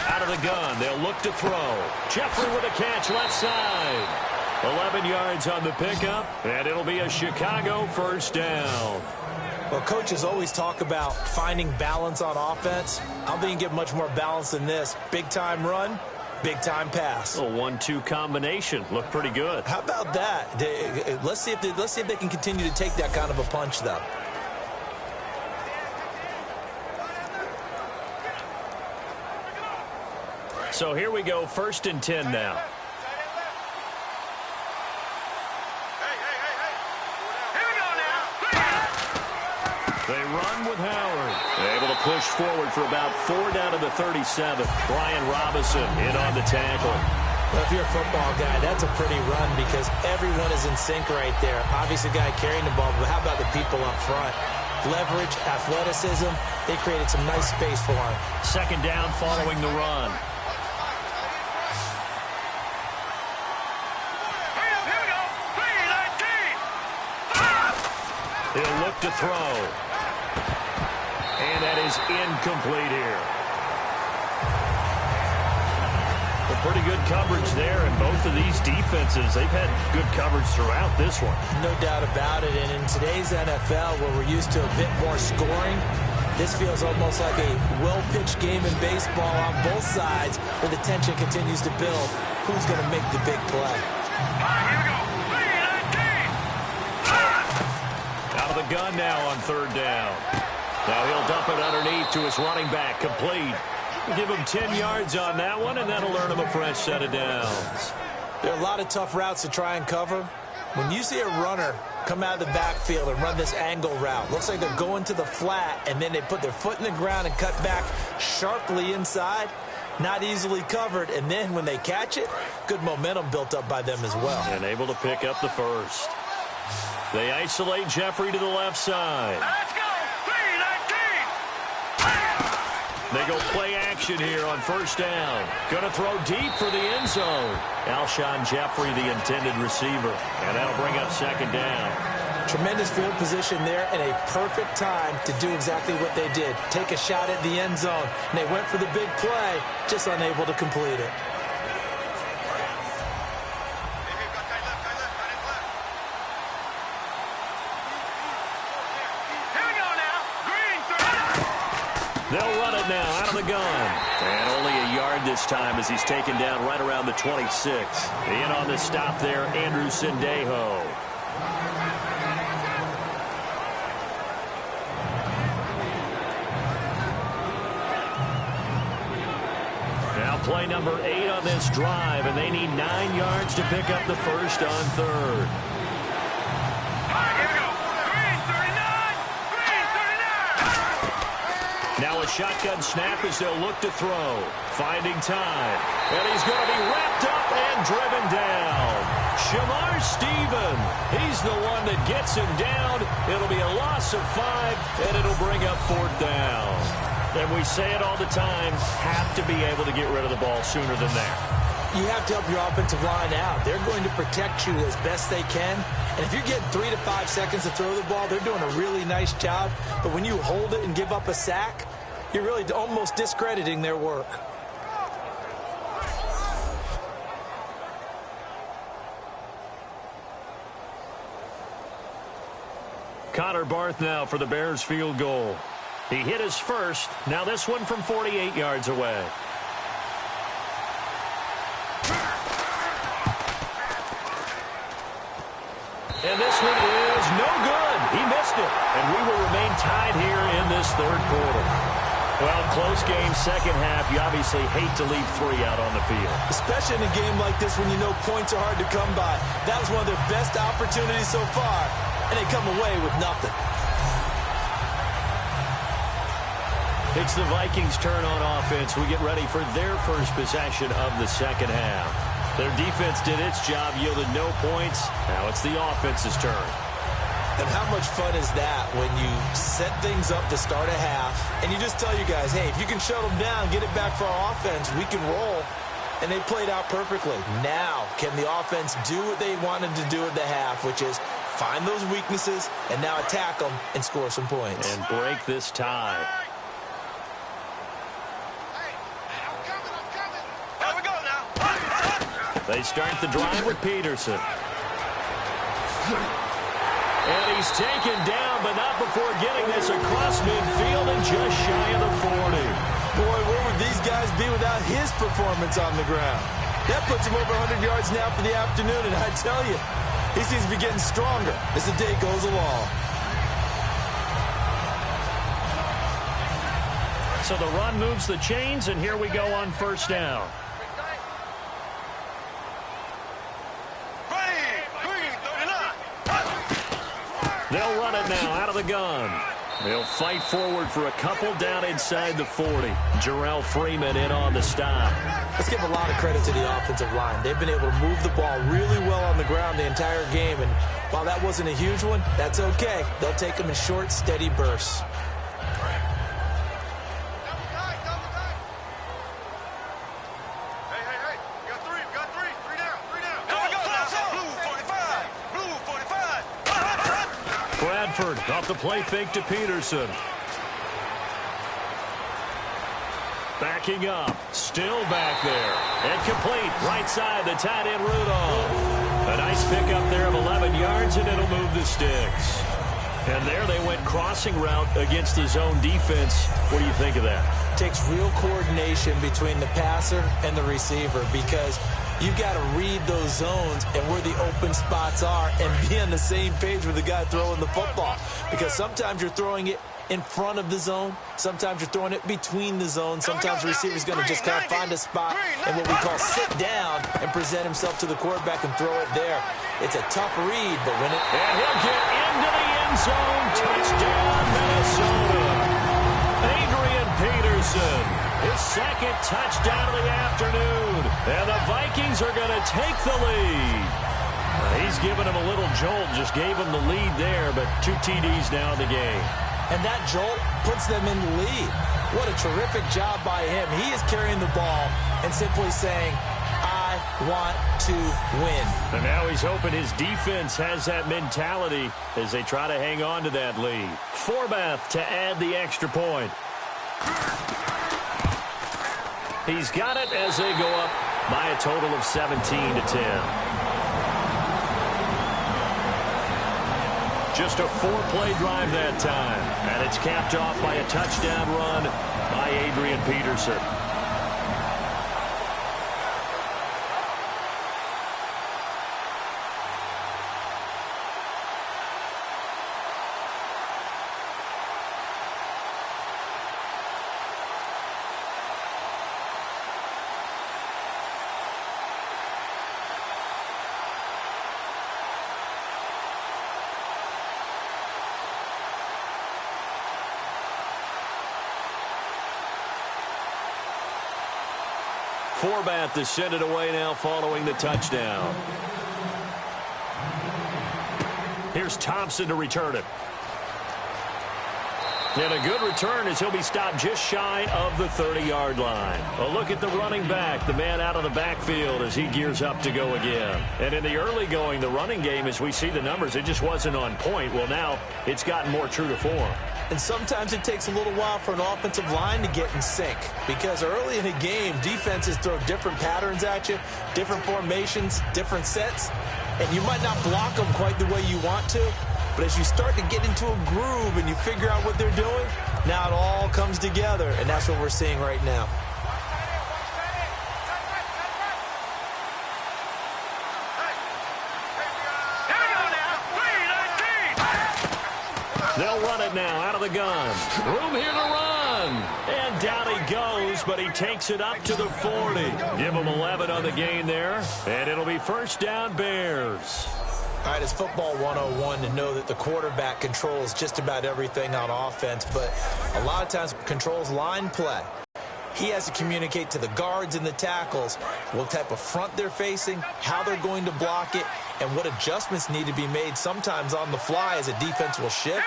Out of the gun, they'll look to throw. Jeffrey with a catch left side. 11 yards on the pickup, and it'll be a Chicago 1st down. Well, coaches always talk about finding balance on offense. I don't think you can get much more balance than this. Big-time run, big-time pass. A 1-2 combination. Looked pretty good. How about that? Let's see if they can continue to take that kind of a punch, though. So here we go, 1st and 10 now. They run with Howard. Able to push forward for about 4 down to the 37. Brian Robinson in on the tackle. Well, if you're a football guy, that's a pretty run because everyone is in sync right there. Obviously, the guy carrying the ball, but how about the people up front? Leverage, athleticism, they created some nice space for him. 2nd down following the run. He'll look to throw. And that is incomplete here. Well, pretty good coverage there, and both of these defenses, they've had good coverage throughout this one. No doubt about it, and in today's NFL, where we're used to a bit more scoring, this feels almost like a well-pitched game in baseball on both sides, where the tension continues to build. Who's going to make the big play? Here we go. Out of the gun now on 3rd down. Now he'll dump it underneath to his running back, complete. Give him 10 yards on that one, and that'll earn him a fresh set of downs. There are a lot of tough routes to try and cover. When you see a runner come out of the backfield and run this angle route, looks like they're going to the flat, and then they put their foot in the ground and cut back sharply inside. Not easily covered, and then when they catch it, good momentum built up by them as well. And able to pick up the 1st. They isolate Jeffrey to the left side. Let's go. 3-19. They go play action here on 1st down. Going to throw deep for the end zone. Alshon Jeffrey, the intended receiver. And that'll bring up 2nd down. Tremendous field position there and a perfect time to do exactly what they did. Take a shot at the end zone. And they went for the big play, just unable to complete it. They'll run it now out of the gun. And only a yard this time as he's taken down right around the 26. In on the stop there, Andrew Sendejo. Now play number 8 on this drive, and they need 9 yards to pick up the first on third. Now a shotgun snap as they'll look to throw. Finding time. And he's going to be wrapped up and driven down. Shamar Stephen. He's the one that gets him down. It'll be a loss of 5, and it'll bring up 4th down. And we say it all the time, have to be able to get rid of the ball sooner than that. You have to help your offensive line out. They're going to protect you as best they can. And if you're getting 3 to 5 seconds to throw the ball, they're doing a really nice job. But when you hold it and give up a sack, you're really almost discrediting their work. Connor Barth now for the Bears field goal. He hit his first. Now this one from 48 yards away. And this one is no good. He missed it. And we will remain tied here in this third quarter. Well, close game, second half. You obviously hate to leave 3 out on the field. Especially in a game like this when you know points are hard to come by. That was one of their best opportunities so far, and they come away with nothing. It's the Vikings' turn on offense. We get ready for their first possession of the second half. Their defense did its job, yielded no points. Now it's the offense's turn. And how much fun is that when you set things up to start a half and you just tell you guys, hey, if you can shut them down, get it back for our offense, we can roll. And they played out perfectly. Now, can the offense do what they wanted to do at the half, which is find those weaknesses and now attack them and score some points. And break this tie. They start the drive with Peterson. And he's taken down, but not before getting this across midfield and just shy of the 40. Boy, where would these guys be without his performance on the ground? That puts him over 100 yards now for the afternoon, and I tell you, he seems to be getting stronger as the day goes along. So the run moves the chains, and here we go on first down. They'll run it now out of the gun. They'll fight forward for a couple down inside the 40. Jarrell Freeman in on the stop. Let's give a lot of credit to the offensive line. They've been able to move the ball really well on the ground the entire game. And while that wasn't a huge one, that's okay. They'll take them in short, steady bursts. Off the play fake to Peterson. Backing up. Still back there. And complete. Right side, the tight end Rudolph. A nice pickup there of 11 yards, and it'll move the sticks. And there they went crossing route against the zone defense. What do you think of that? Takes real coordination between the passer and the receiver because you've got to read those zones and where the open spots are and be on the same page with the guy throwing the football. Because sometimes you're throwing it in front of the zone. Sometimes you're throwing it between the zones. Sometimes the receiver's going to just kind of find a spot and what we call sit down and present himself to the quarterback and throw it there. It's a tough read, but when it... And he'll get into the end zone. Touchdown, Minnesota. Adrian Peterson. His second touchdown of the afternoon. And the Vikings are going to take the lead. He's given him a little jolt. Just gave him the lead there, but 2 TDs now in the game. And that jolt puts them in the lead. What a terrific job by him. He is carrying the ball and simply saying, I want to win. And now he's hoping his defense has that mentality as they try to hang on to that lead. Forbath to add the extra point. He's got it as they go up by a total of 17-10. Just a 4-play drive that time. And it's capped off by a touchdown run by Adrian Peterson. Forbat to send it away now following the touchdown. Here's Thompson to return it. And a good return as he'll be stopped just shy of the 30-yard line. A look at the running back, the man out of the backfield as he gears up to go again. And in the early going, the running game, as we see the numbers, it just wasn't on point. Well, now it's gotten more true to form. And sometimes it takes a little while for an offensive line to get in sync because early in a game, defenses throw different patterns at you, different formations, different sets, and you might not block them quite the way you want to. But as you start to get into a groove and you figure out what they're doing, now it all comes together, and that's what we're seeing right now. They'll run it now out of the gun. Room here to run. And down he goes, but he takes it up to the 40. Give him 11 on the gain there, and it'll be first down Bears. All right, it's football 101 to know that the quarterback controls just about everything on offense, but a lot of times controls line play. He has to communicate to the guards and the tackles what type of front they're facing, how they're going to block it, and what adjustments need to be made sometimes on the fly as a defense will shift.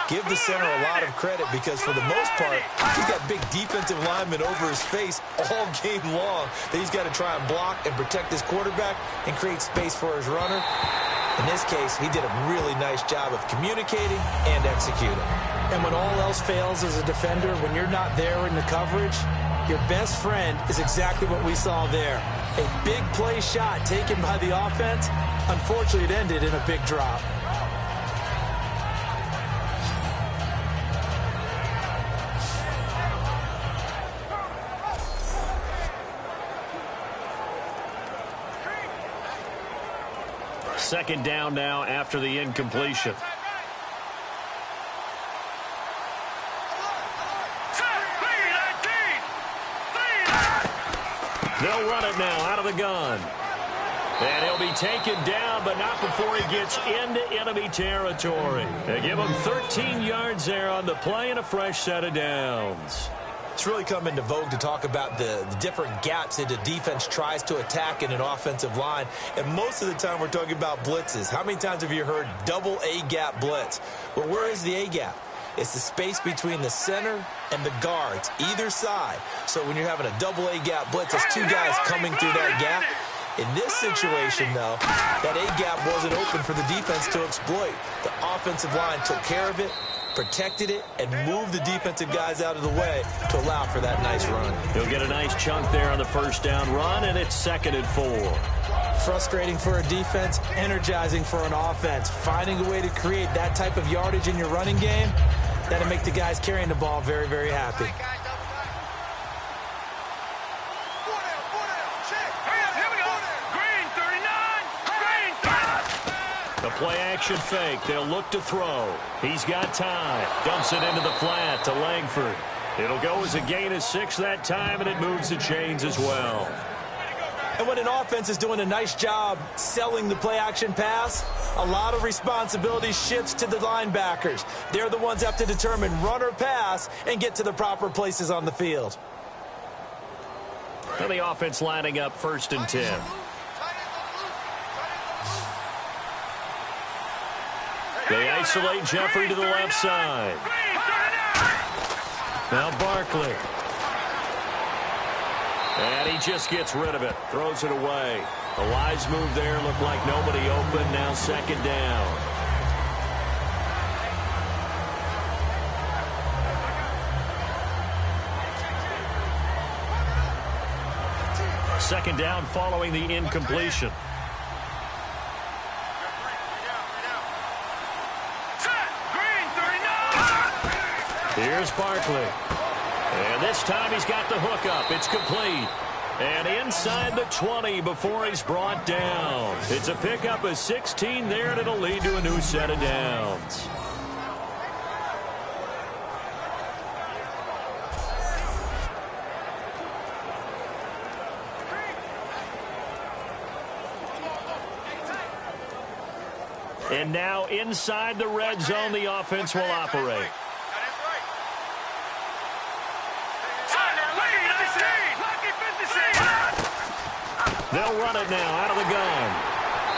Give the center a lot of credit because for the most part, he's got big defensive linemen over his face all game long that he's got to try and block and protect his quarterback and create space for his runner. In this case, he did a really nice job of communicating and executing. And when all else fails as a defender, when you're not there in the coverage, your best friend is exactly what we saw there. A big play shot taken by the offense. Unfortunately, it ended in a big drop. Second down now after the incompletion. They'll run it now out of the gun. And he'll be taken down, but not before he gets into enemy territory. They give him 13 yards there on the play and a fresh set of downs. It's really come into vogue to talk about the different gaps that a defense tries to attack in an offensive line. And most of the time we're talking about blitzes. How many times have you heard double A-gap blitz? Well, where is the A-gap? It's the space between the center and the guards, either side. So when you're having a double A-gap blitz, that's two guys coming through that gap. In this situation, though, that A-gap wasn't open for the defense to exploit. The offensive line took care of it, protected it, and moved the defensive guys out of the way to allow for that nice run. He'll get a nice chunk there on the first down run, and it's 2nd and 4. Frustrating for a defense, energizing for an offense. Finding a way to create that type of yardage in your running game, that'll make the guys carrying the ball very, very happy. The play-action fake. They'll look to throw. He's got time. Dumps it into the flat to Langford. It'll go as a gain of 6 that time, and it moves the chains as well. And when an offense is doing a nice job selling the play-action pass, a lot of responsibility shifts to the linebackers. They're the ones that have to determine run or pass and get to the proper places on the field. And the offense lining up 1st and 10. They isolate Jeffrey to the left side. Now Barkley. And he just gets rid of it. Throws it away. A wise move there. Looked like nobody open. Now 2nd down. Second down following the incompletion. Here's Barkley. And this time he's got the hook up. It's complete. And inside the 20 before he's brought down. It's a pickup of 16 there, and it'll lead to a new set of downs. And now inside the red zone, the offense will operate. They'll run it now out of the gun.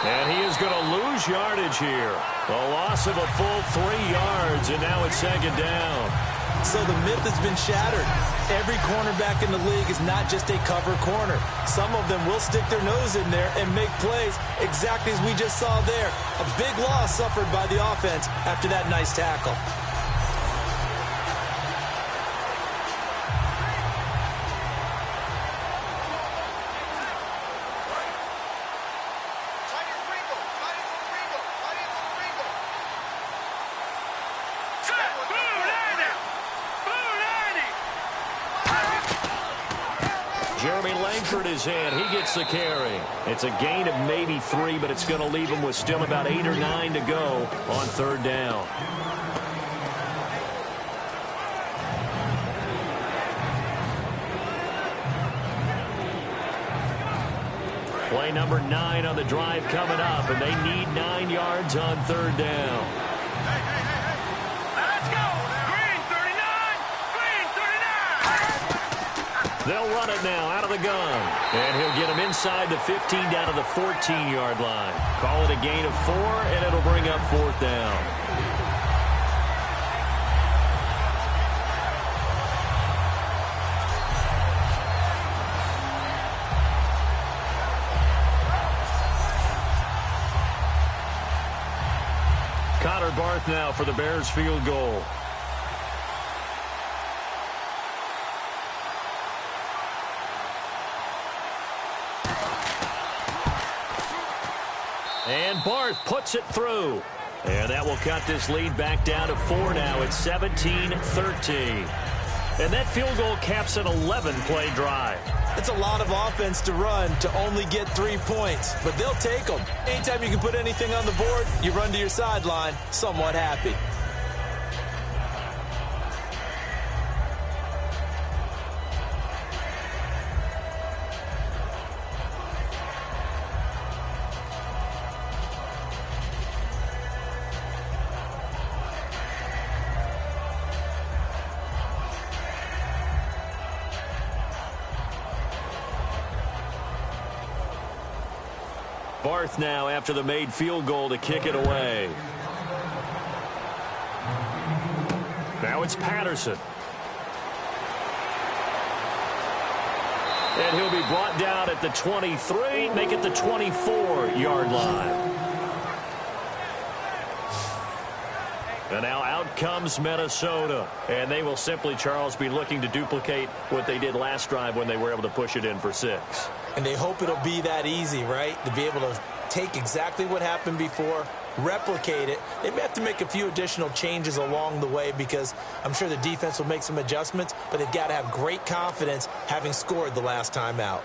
And he is going to lose yardage here. A loss of a full 3 yards, and now it's second down. So the myth has been shattered. Every cornerback in the league is not just a cover corner. Some of them will stick their nose in there and make plays exactly as we just saw there. A big loss suffered by the offense after that nice tackle. His hand. He gets the carry. It's a gain of maybe 3, but it's going to leave him with still about 8 or 9 to go on third down. Play number 9 on the drive coming up, and they need 9 yards on third down. They'll run it now out of the gun. And he'll get him inside the 15 down to the 14-yard line. Call it a gain of 4, and it'll bring up fourth down. Connor Barth now for the Bears field goal. And Barth puts it through. And that will cut this lead back down to 4 now. It's 17-13. And that field goal caps an 11-play drive. It's a lot of offense to run to only get 3 points, but they'll take them. Anytime you can put anything on the board, you run to your sideline somewhat happy. Barth now after the made field goal to kick it away. Now it's Patterson. And he'll be brought down at the 23, make it the 24-yard line. And now out comes Minnesota. And they will simply, Charles, be looking to duplicate what they did last drive when they were able to push it in for 6. And they hope it'll be that easy, right? To be able to take exactly what happened before, replicate it. They may have to make a few additional changes along the way because I'm sure the defense will make some adjustments, but they've got to have great confidence having scored the last time out.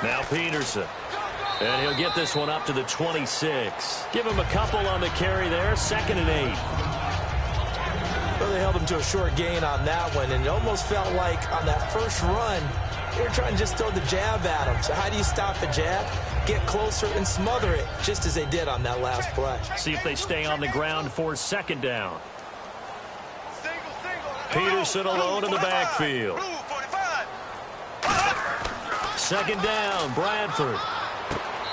Now Peterson. And he'll get this one up to the 26. Give him a couple on the carry there. 2nd and 8. Well, they held him to a short gain on that one, and it almost felt like on that first run, they were trying to just throw the jab at him. So how do you stop the jab? Get closer and smother it, just as they did on that last play. See if they stay on the ground for 2nd down. Peterson alone in the backfield. 2nd down, Bradford.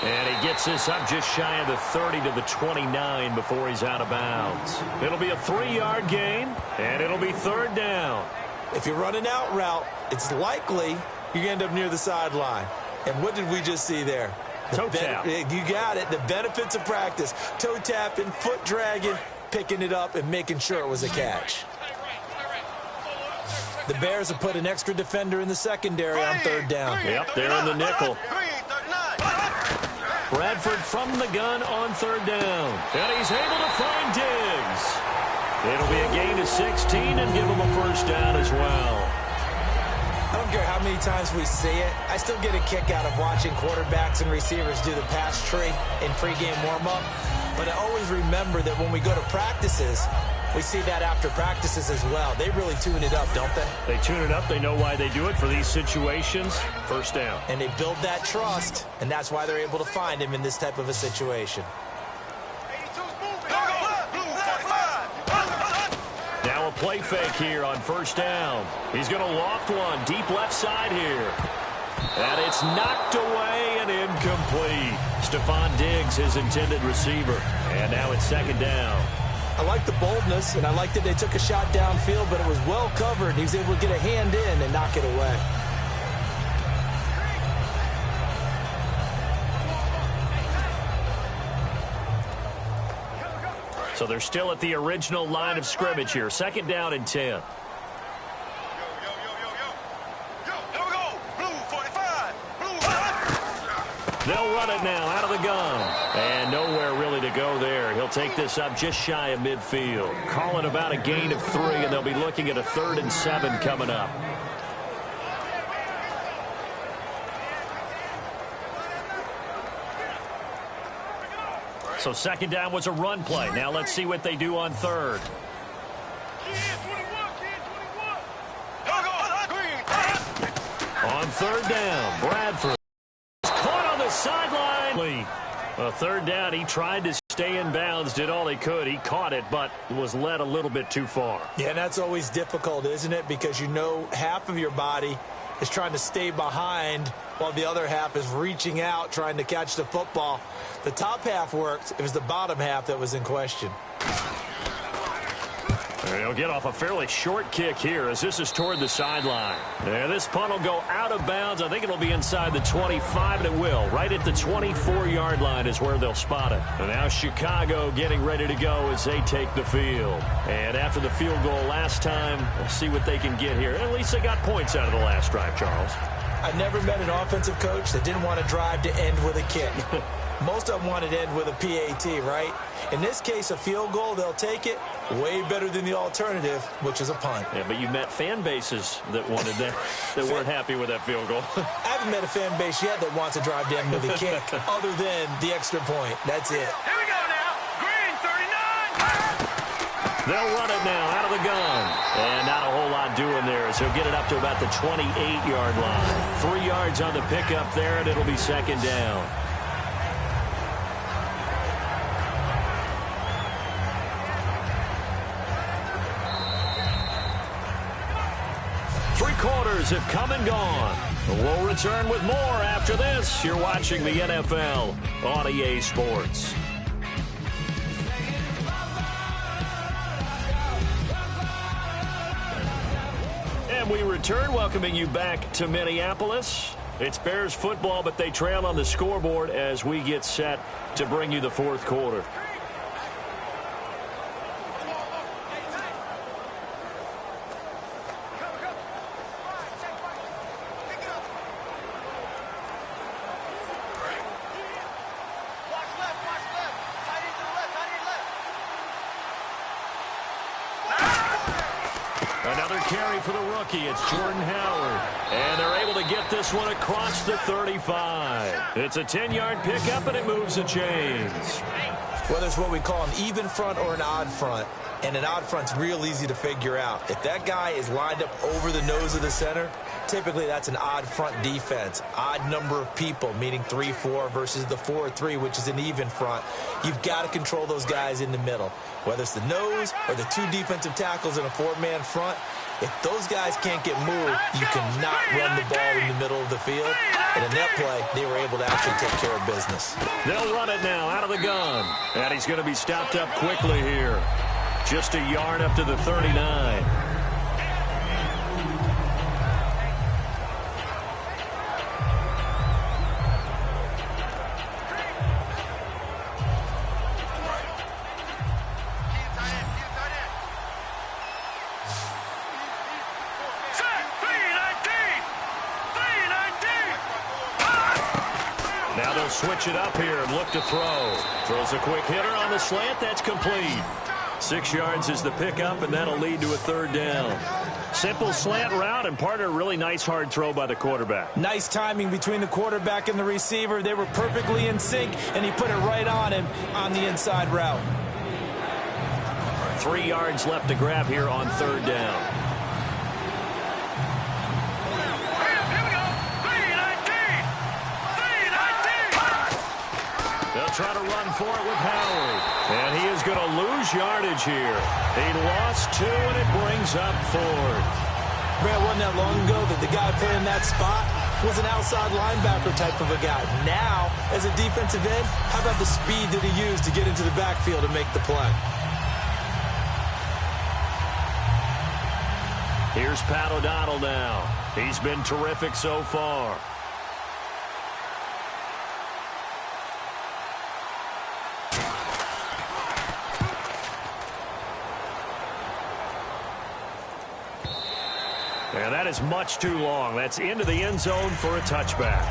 And he gets this up just shy of the 30 to the 29 before he's out of bounds. It'll be a 3-yard gain, and it'll be 3rd down. If you're running out route, it's likely you end up near the sideline. And what did we just see there? Toe tap. You got it. The benefits of practice. Toe tapping, foot dragging, picking it up, and making sure it was a catch. The Bears have put an extra defender in the secondary on 3rd down. Yep, they're in the nickel. Bradford from the gun on 3rd down. And he's able to find Diggs. It'll be a gain of 16 and give him a 1st down as well. I don't care how many times we see it. I still get a kick out of watching quarterbacks and receivers do the pass tree in pregame warm-up. But I always remember that when we go to practices, We see that after practices as well. They really tune it up, don't they? They tune it up. They know why they do it for these situations. First down. And they build that trust, and that's why they're able to find him in this type of a situation. Now a play fake here on first down. He's going to loft one deep left side here. And it's knocked away and incomplete. Stephon Diggs, his intended receiver. And now it's second down. I like the boldness, and I like that they took a shot downfield, but it was well covered. He was able to get a hand in and knock it away. So they're still at the original line of scrimmage here. Second down and 10. They'll run it now out of the gun. And nowhere really to go there. He'll take this up just shy of midfield. Calling about a gain of 3, and they'll be looking at a 3rd and 7 coming up. So second down was a run play. Now let's see what they do on third. On third down, Bradford. Sideline. A third down. He tried to stay in bounds, did all he could. He caught it, but was led a little bit too far. Yeah, and that's always difficult, isn't it? Because you know half of your body is trying to stay behind while the other half is reaching out, trying to catch the football. The top half worked. It was the bottom half that was in question. He'll get off a fairly short kick here as this is toward the sideline. And this punt will go out of bounds. I think it'll be inside the 25, and it will. Right at the 24-yard line is where they'll spot it. And now Chicago getting ready to go as they take the field. And after the field goal last time, we'll see what they can get here. At least they got points out of the last drive, Charles. I never met an offensive coach that didn't want to drive to end with a kick. Most of them wanted to end with a PAT, right? In this case, a field goal, they'll take it. Way better than the alternative, which is a punt. Yeah, but you met fan bases that wanted that, that weren't happy with that field goal. I haven't met a fan base yet that wants to drive down with a kick other than the extra point. That's it. Here we go now. Green, 39. They'll run it now out of the gun. And not a whole lot doing there as he'll get it up to about the 28-yard line. 3 yards on the pickup there, and it'll be second down. Quarters have come and gone. We'll return with more after this. You're watching the NFL on EA Sports. And we return, welcoming you back to Minneapolis. It's Bears football, but they trail on the scoreboard as we get set to bring you the fourth quarter. Another carry for the rookie. It's Jordan Howard. And they're able to get this one across the 35. It's a 10-yard pickup, and it moves the chains. Whether it's what we call an even front or an odd front, and an odd front's real easy to figure out. If that guy is lined up over the nose of the center, typically that's an odd front defense. Odd number of people, meaning 3-4 versus the 4-3, which is an even front. You've got to control those guys in the middle. Whether it's the nose or the 2 defensive tackles in a 4-man front, if those guys can't get moved, you cannot run the ball in the middle of the field. And in that play, they were able to actually take care of business. They'll run it now out of the gun. And he's going to be stopped up quickly here. Just a yard up to the 39. Now they'll switch it up here and look to throw. Throws a quick hitter on the slant. That's complete. 6 yards is the pickup, and that'll lead to a third down. Simple slant route, and part of a really nice hard throw by the quarterback. Nice timing between the quarterback and the receiver. They were perfectly in sync, and he put it right on him on the inside route. 3 yards left to grab here on 3rd down. Try to run for it with Howard. And he is going to lose yardage here. He lost 2, and it brings up 4th. Brad, wasn't that long ago that the guy playing that spot was an outside linebacker type of a guy. Now, as a defensive end, how about the speed that he used to get into the backfield and make the play? Here's Pat O'Donnell now. He's been terrific so far. And that is much too long. That's into the end zone for a touchback.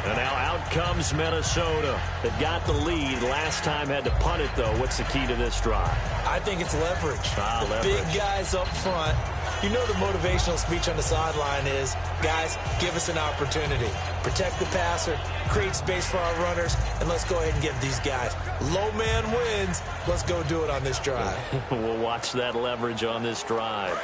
And now out comes Minnesota. They've got the lead. Last time had to punt it, though. What's the key to this drive? I think it's leverage. The big guys up front. You know the motivational speech on the sideline is, guys, give us an opportunity. Protect the passer, create space for our runners, and let's go ahead and get these guys. Low man wins. Let's go do it on this drive. We'll watch that leverage on this drive.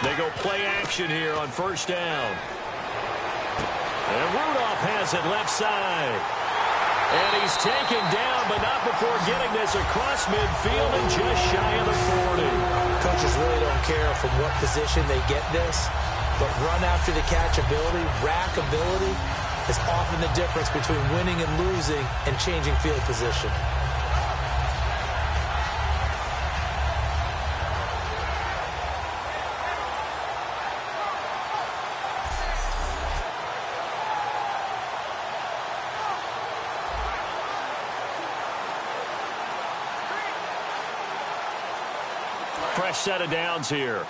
They go play action here on 1st down. And Rudolph has it left side. And he's taken down, but not before getting this across midfield and just shy of the 40. Coaches really don't care from what position they get this, but run after the catch ability, rack ability, is often the difference between winning and losing and changing field position. Fresh set of downs here.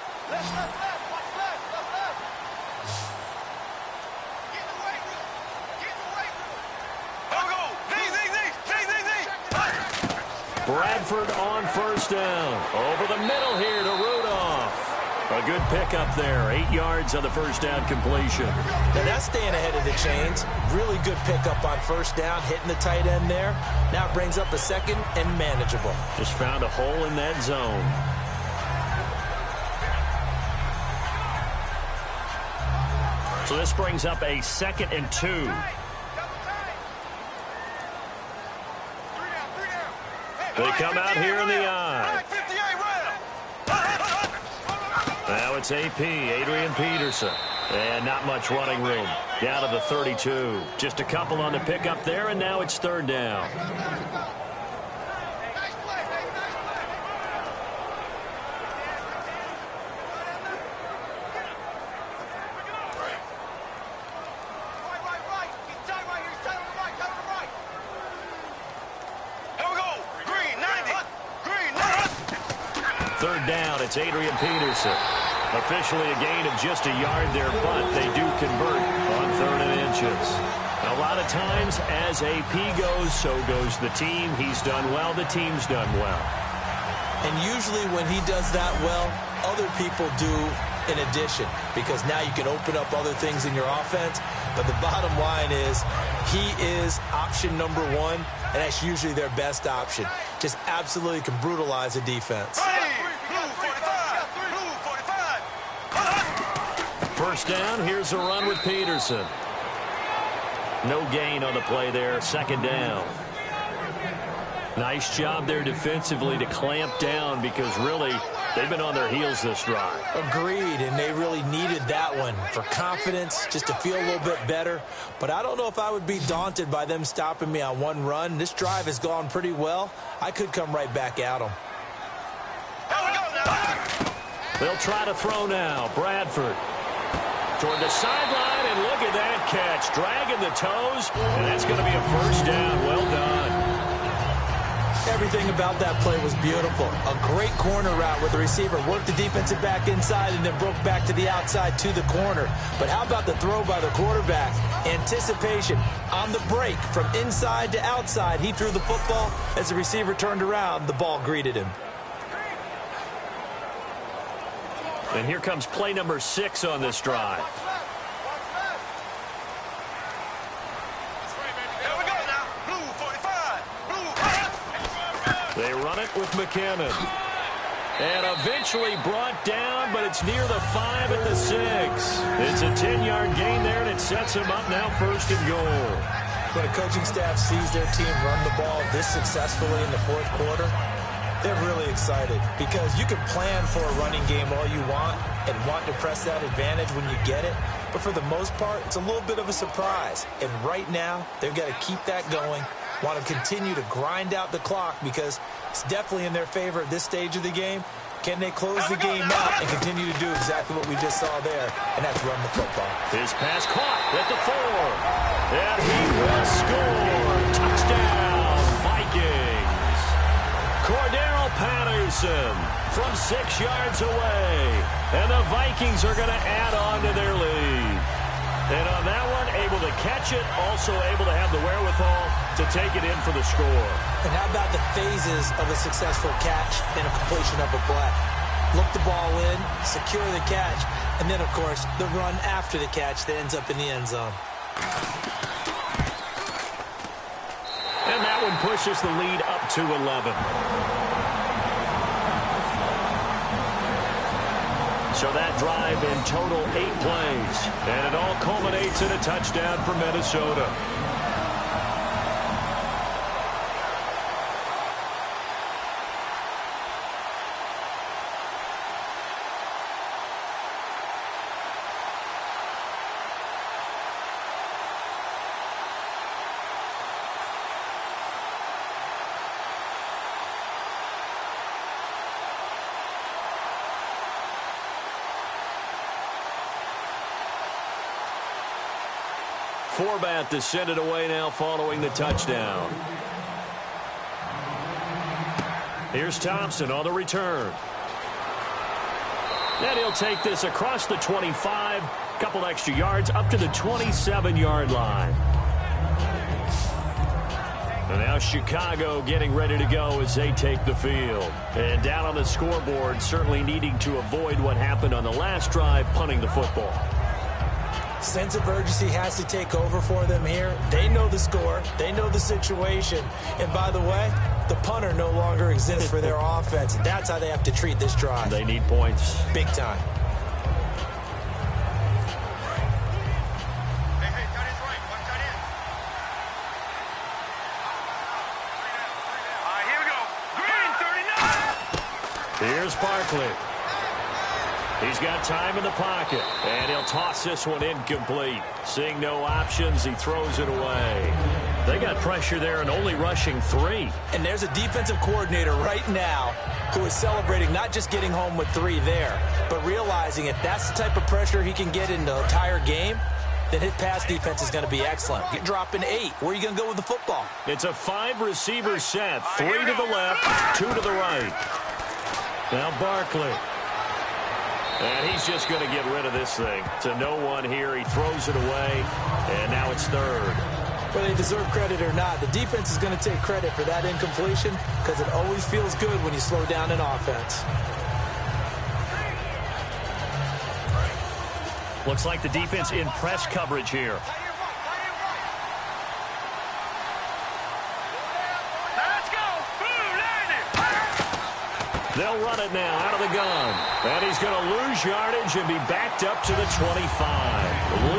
Bradford on 1st down. Over the middle here to Rudolph. A good pickup there. 8 yards on the 1st down completion. Now that's staying ahead of the chains. Really good pickup on 1st down, hitting the tight end there. Now it brings up a 2nd and manageable. Just found a hole in that zone. So this brings up a 2nd and 2. They come out here in the eye. Now it's AP, Adrian Peterson. And not much running room. Down to the 32. Just a couple on the pickup there, and now it's 3rd down. It's Adrian Peterson. Officially a gain of just a yard there, but they do convert on 3rd and inches. A lot of times, as AP goes, so goes the team. He's done well. The team's done well. And usually when he does that well, other people do in addition, because now you can open up other things in your offense. But the bottom line is he is option number 1, and that's usually their best option. Just absolutely can brutalize a defense. 1st down, here's a run with Peterson. No gain on the play there, 2nd down. Nice job there defensively to clamp down, because really they've been on their heels this drive. Agreed, and they really needed that one for confidence, just to feel a little bit better. But I don't know if I would be daunted by them stopping me on one run. This drive has gone pretty well. I could come right back at them. They'll try to throw now. Bradford toward the sideline, and look at that catch. Dragging the toes, and that's going to be a 1st down. Well done. Everything about that play was beautiful. A great corner route where the receiver worked the defensive back inside and then broke back to the outside to the corner. But how about the throw by the quarterback? Anticipation on the break from inside to outside. He threw the football. As the receiver turned around, the ball greeted him. And here comes play number 6 on this drive. Here we go now. Blue 45. Blue. They run it with McKinnon. And eventually brought down, but it's near the 5 at the 6. It's a 10-yard gain there, and it sets them up now 1st and goal. When a coaching staff sees their team run the ball this successfully in the 4th quarter, they're really excited because you can plan for a running game all you want and want to press that advantage when you get it. But for the most part, it's a little bit of a surprise. And right now, they've got to keep that going, want to continue to grind out the clock because it's definitely in their favor at this stage of the game. Can they close the game out and continue to do exactly what we just saw there, and that's run the football. His pass caught at the 4. And he will score. Touchdown, Vikings. Cordero Patterson from 6 yards away. And the Vikings are going to add on to their lead. And on that one, able to catch it, also able to have the wherewithal to take it in for the score. And how about the phases of a successful catch and a completion of a play? Look the ball in, secure the catch, and then, of course, the run after the catch that ends up in the end zone. And that one pushes the lead up to 11. So that drive in total 8 plays. And it all culminates in a touchdown for Minnesota. Forbat to send it away now following the touchdown. Here's Thompson on the return. And he'll take this across the 25, couple extra yards up to the 27-yard line. And now Chicago getting ready to go as they take the field. And down on the scoreboard, certainly needing to avoid what happened on the last drive, punting the football. Sense of urgency has to take over for them here. They know the score. They know the situation. And by the way, the punter no longer exists for their offense. That's how they have to treat this drive. They need points. Big time. Hey, tight end's right. One tight end. All right, here we go. Green 39. Here's Barkley. He's got time in the pocket, and he'll toss this one incomplete. Seeing no options, he throws it away. They got pressure there and only rushing 3. And there's a defensive coordinator right now who is celebrating not just getting home with 3 there, but realizing if that's the type of pressure he can get in the entire game, then his pass defense is going to be excellent. You're dropping 8. Where are you going to go with the football? It's a 5-receiver set. 3 to the left, 2 to the right. Now Barkley. And he's just going to get rid of this thing. To no one here. He throws it away, and now it's 3rd. Whether they deserve credit or not, the defense is going to take credit for that incompletion because it always feels good when you slow down an offense. Looks like the defense in press coverage here. Let's go. Blue, landed. They'll run it now out of the gun. And he's going to lose yardage and be backed up to the 25.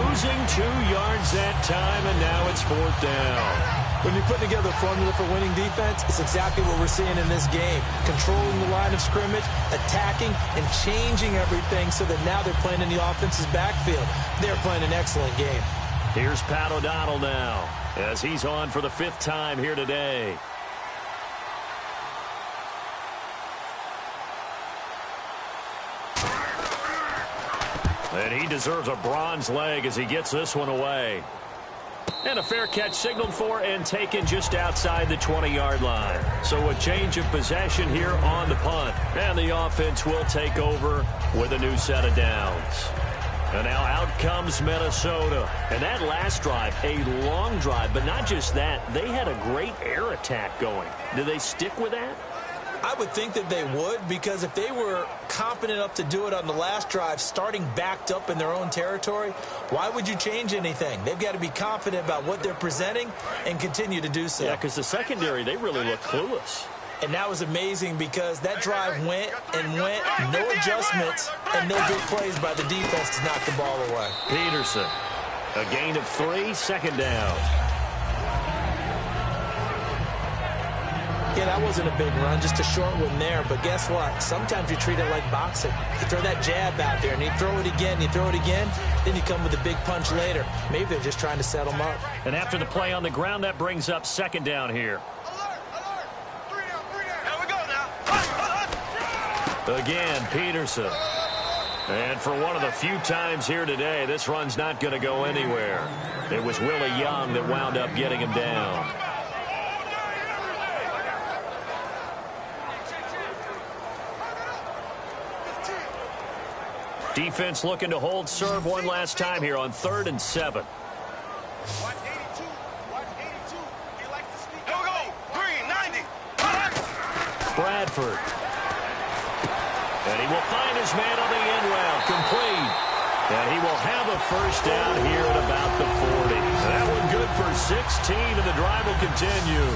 Losing 2 yards that time, and now it's 4th down. When you put together a formula for winning defense, it's exactly what we're seeing in this game. Controlling the line of scrimmage, attacking, and changing everything so that now they're playing in the offense's backfield. They're playing an excellent game. Here's Pat O'Donnell now as he's on for the 5th time here today. And he deserves a bronze leg as he gets this one away. And a fair catch signaled for and taken just outside the 20-yard line. So a change of possession here on the punt. And the offense will take over with a new set of downs. And now out comes Minnesota. And that last drive, a long drive, but not just that. They had a great air attack going. Do they stick with that? I would think that they would, because if they were confident enough to do it on the last drive, starting backed up in their own territory, why would you change anything? They've got to be confident about what they're presenting and continue to do so. Yeah, because the secondary, they really look clueless. And that was amazing because that drive went and went, no adjustments, and no big plays by the defense to knock the ball away. Peterson, a gain of 3, second down. Yeah, that wasn't a big run, just a short one there. But guess what? Sometimes you treat it like boxing. You throw that jab out there, and you throw it again, then you come with a big punch later. Maybe they're just trying to set them up. And after the play on the ground, that brings up second down here. Again, Peterson. And for one of the few times here today, this run's not going to go anywhere. It was Willie Young that wound up getting him down. Defense looking to hold serve one last time here on 3rd and 7. Bradford. And he will find his man on the end route, complete. And he will have a first down here at about the 40. That one good for 16, and the drive will continue.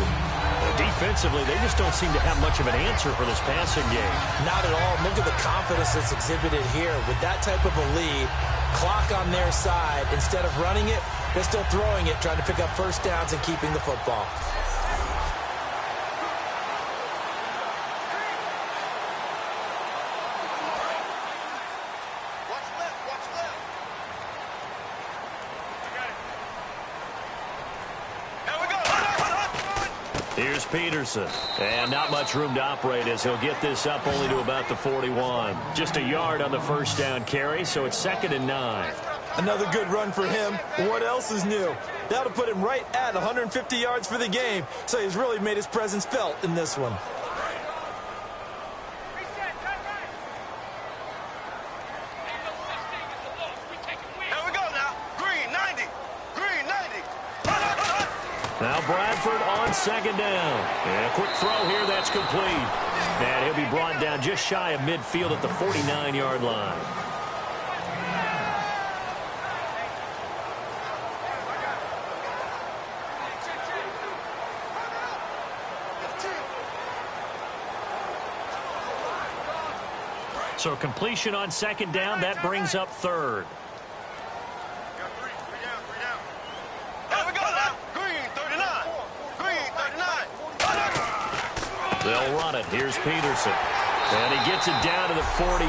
Defensively, they just don't seem to have much of an answer for this passing game. Not at all. Look at the confidence that's exhibited here. With that type of a lead, clock on their side, instead of running it, they're still throwing it, trying to pick up first downs and keeping the football. Here's Peterson. And not much room to operate as he'll get this up only to about the 41. Just a yard on the first down carry, so it's 2nd and 9. Another good run for him. What else is new? That'll put him right at 150 yards for the game, so he's really made his presence felt in this one. Now Bradford on 2nd down. And a quick throw here, that's complete. And he'll be brought down just shy of midfield at the 49-yard line. So completion on 2nd down, that brings up 3rd. They'll run it. Here's Peterson. And he gets it down to the 48,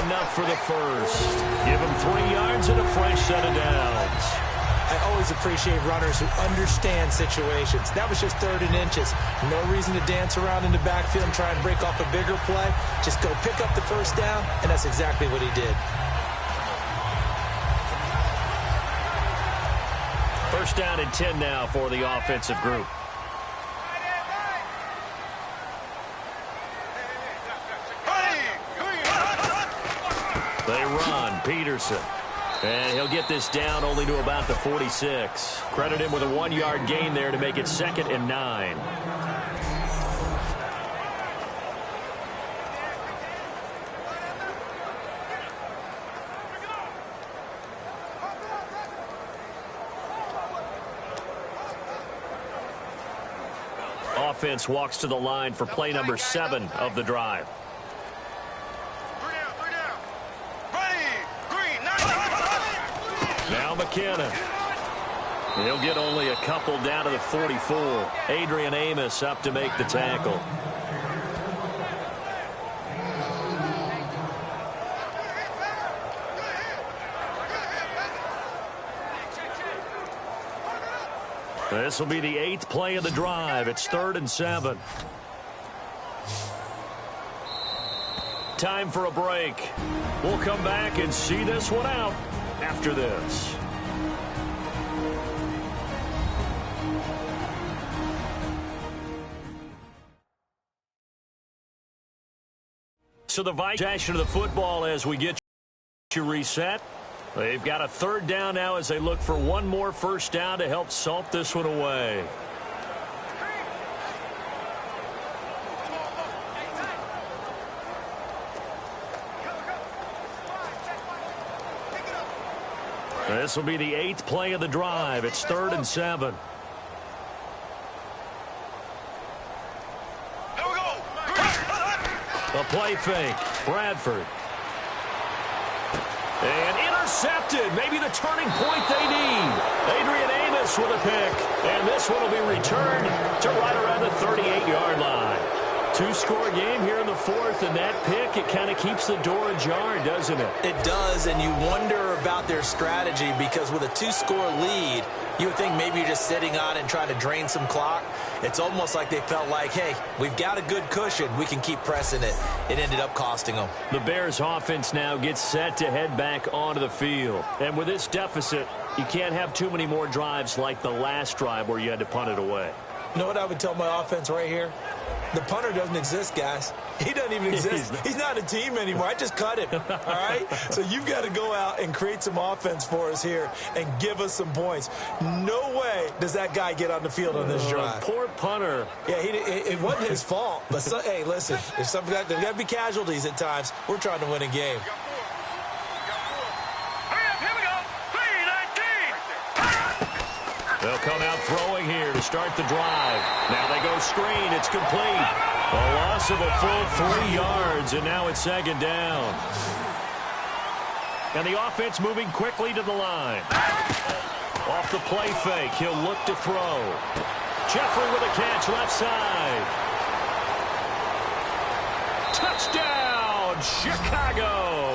enough for the first. Give him 3 yards and a fresh set of downs. I always appreciate runners who understand situations. That was just 3rd and inches. No reason to dance around in the backfield and try and break off a bigger play. Just go pick up the first down, and that's exactly what he did. First down and 10 now for the offensive group. They run. Peterson. And he'll get this down only to about the 46. Credit him with a 1-yard gain there to make it 2nd and 9. Offense walks to the line for play number 7 of the drive. Now McKinnon. He'll get only a couple down to the 44. Adrian Amos up to make the tackle. This will be the 8th play of the drive. It's 3rd and 7. Time for a break. We'll come back and see this one out after this. So the Vikings possession of the football as we get you reset. They've got a 3rd down now as they look for one more first down to help salt this one away. This will be the 8th play of the drive. It's 3rd and 7. Here we go. A play fake. Bradford. And intercepted. Maybe the turning point they need. Adrian Amos with a pick. And this one will be returned to right around the 38-yard line. 2-score game here in the 4th, and that pick, it kind of keeps the door ajar, doesn't it? It does, and you wonder about their strategy because with a 2-score lead, you would think maybe you're just sitting on it and trying to drain some clock. It's almost like they felt like, hey, we've got a good cushion. We can keep pressing it. It ended up costing them. The Bears offense now gets set to head back onto the field. And with this deficit, you can't have too many more drives like the last drive where you had to punt it away. You know what I would tell my offense right here? The punter doesn't exist, guys. He doesn't even exist. He's not a team anymore. I just cut him, all right? So you've got to go out and create some offense for us here and give us some points. No way does that guy get on the field on this drive. Poor punter. Yeah, it wasn't his fault. But, hey, listen, there's got to be casualties at times. We're trying to win a game. Here we go. 3-19. They'll come out throwing here to start the drive. Now they go screen. It's complete. A loss of a full 3 yards, and now it's 2nd down. And the offense moving quickly to the line. Off the play fake, he'll look to throw. Jeffrey with a catch left side. Touchdown, Chicago!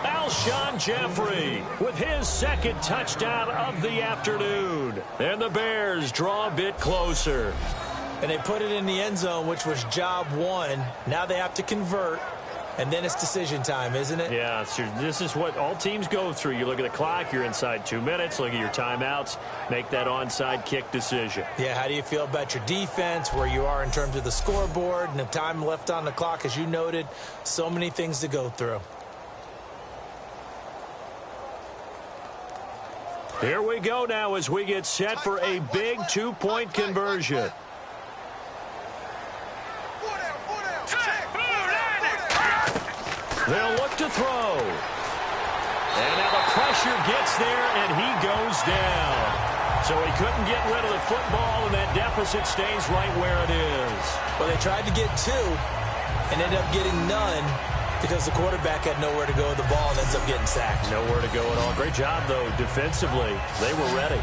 Alshon Jeffrey with his 2nd touchdown of the afternoon. And the Bears draw a bit closer. And they put it in the end zone, which was job 1. Now they have to convert, and then it's decision time, isn't it? Yeah, so this is what all teams go through. You look at the clock, you're inside 2 minutes, look at your timeouts, make that onside kick decision. Yeah, how do you feel about your defense, where you are in terms of the scoreboard, and the time left on the clock, as you noted, so many things to go through. Here we go now as we get set for a big 2-point conversion. They'll look to throw. And now the pressure gets there, and he goes down. So he couldn't get rid of the football, and that deficit stays right where it is. Well, they tried to get 2 and ended up getting none because the quarterback had nowhere to go with the ball and ends up getting sacked. Nowhere to go at all. Great job, though, defensively. They were ready.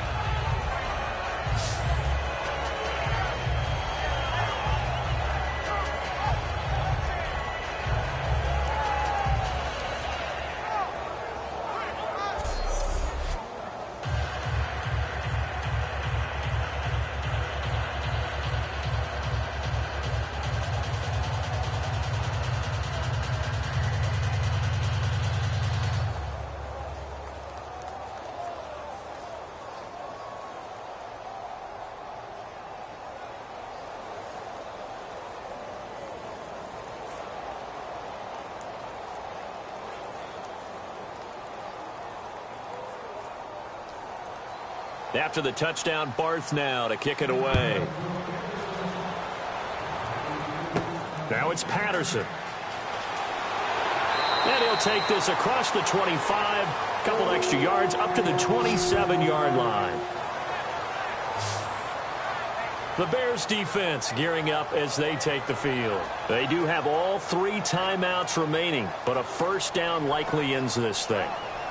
After the touchdown, Barth now to kick it away. Now it's Patterson. And he'll take this across the 25. Couple extra yards up to the 27-yard line. The Bears defense gearing up as they take the field. They do have all 3 timeouts remaining, but a first down likely ends this thing.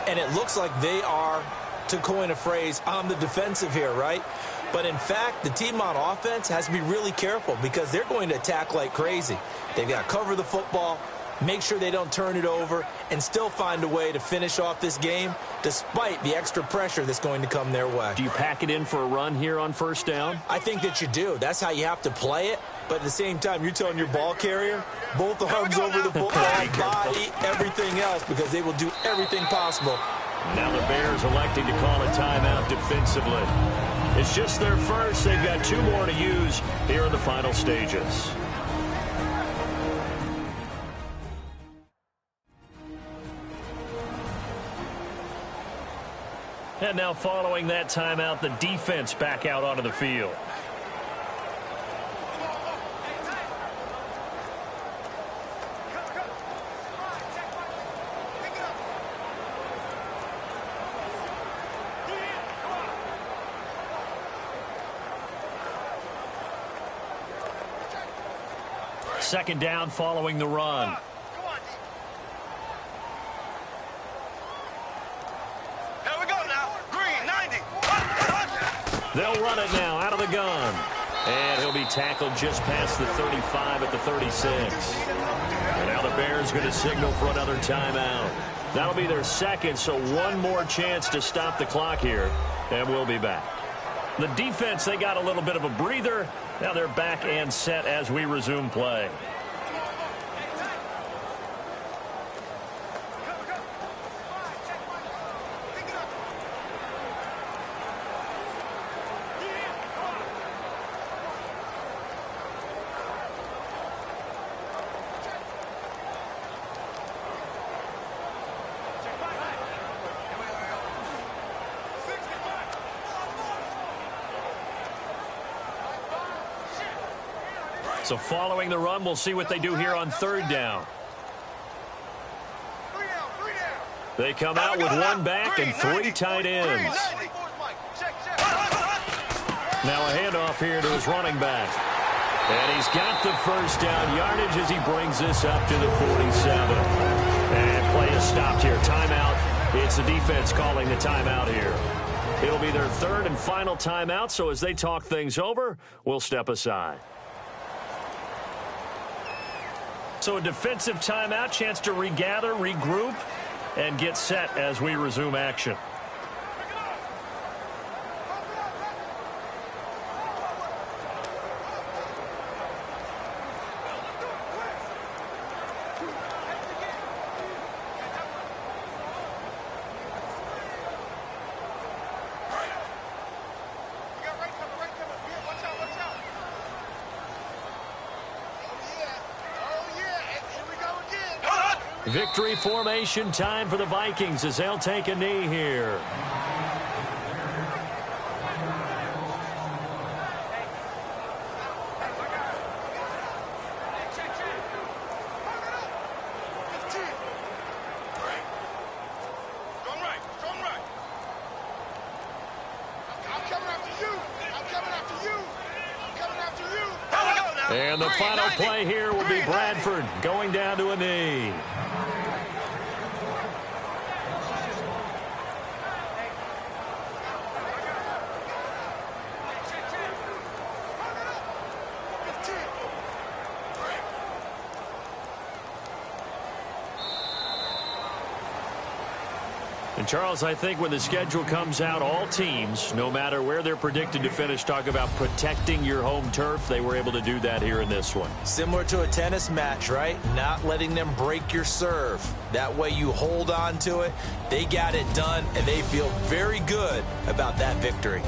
And it looks like they are, to coin a phrase, on the defensive here, right? But in fact, the team on offense has to be really careful because they're going to attack like crazy. They've got to cover the football, make sure they don't turn it over, and still find a way to finish off this game despite the extra pressure that's going to come their way. Do you pack it in for a run here on first down? I think that you do. That's how you have to play it. But at the same time, you're telling your ball carrier, both arms over the football, body, everything else, because they will do everything possible. Now the Bears electing to call a timeout defensively. It's just their first. They've got 2 more to use here in the final stages. And now following that timeout, the defense back out onto the field. second down following the run. Come on, D. Here we go now. Green, 90. They'll run it now out of the gun. And he'll be tackled just past the 35 at the 36. And now the Bears going to signal for another timeout. That'll be their second, so one more chance to stop the clock here, and we'll be back. The defense, they got a little bit of a breather. Now they're back and set as we resume play. So following the run, we'll see what they do here on third down. They come out with one back and three tight ends. Now a handoff here to his running back. And he's got the first down yardage as he brings this up to the 47. And play is stopped here. Timeout. It's the defense calling the timeout here. It'll be their third and final timeout, so as they talk things over, we'll step aside. So a defensive timeout, chance to regather, regroup, and get set as we resume action. Victory formation time for the Vikings as they'll take a knee here. And the final play here will be Bradford going down to a knee. And Charles, I think when the schedule comes out, all teams, no matter where they're predicted to finish, talk about protecting your home turf. They were able to do that here in this one. Similar to a tennis match, right? Not letting them break your serve. That way you hold on to it. They got it done, and they feel very good about that victory.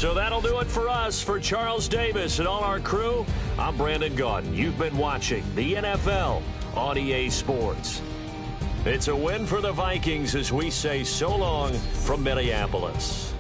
So that'll do it for us. For Charles Davis and all our crew, I'm Brandon Gaudin. You've been watching the NFL on EA Sports. It's a win for the Vikings as we say so long from Minneapolis.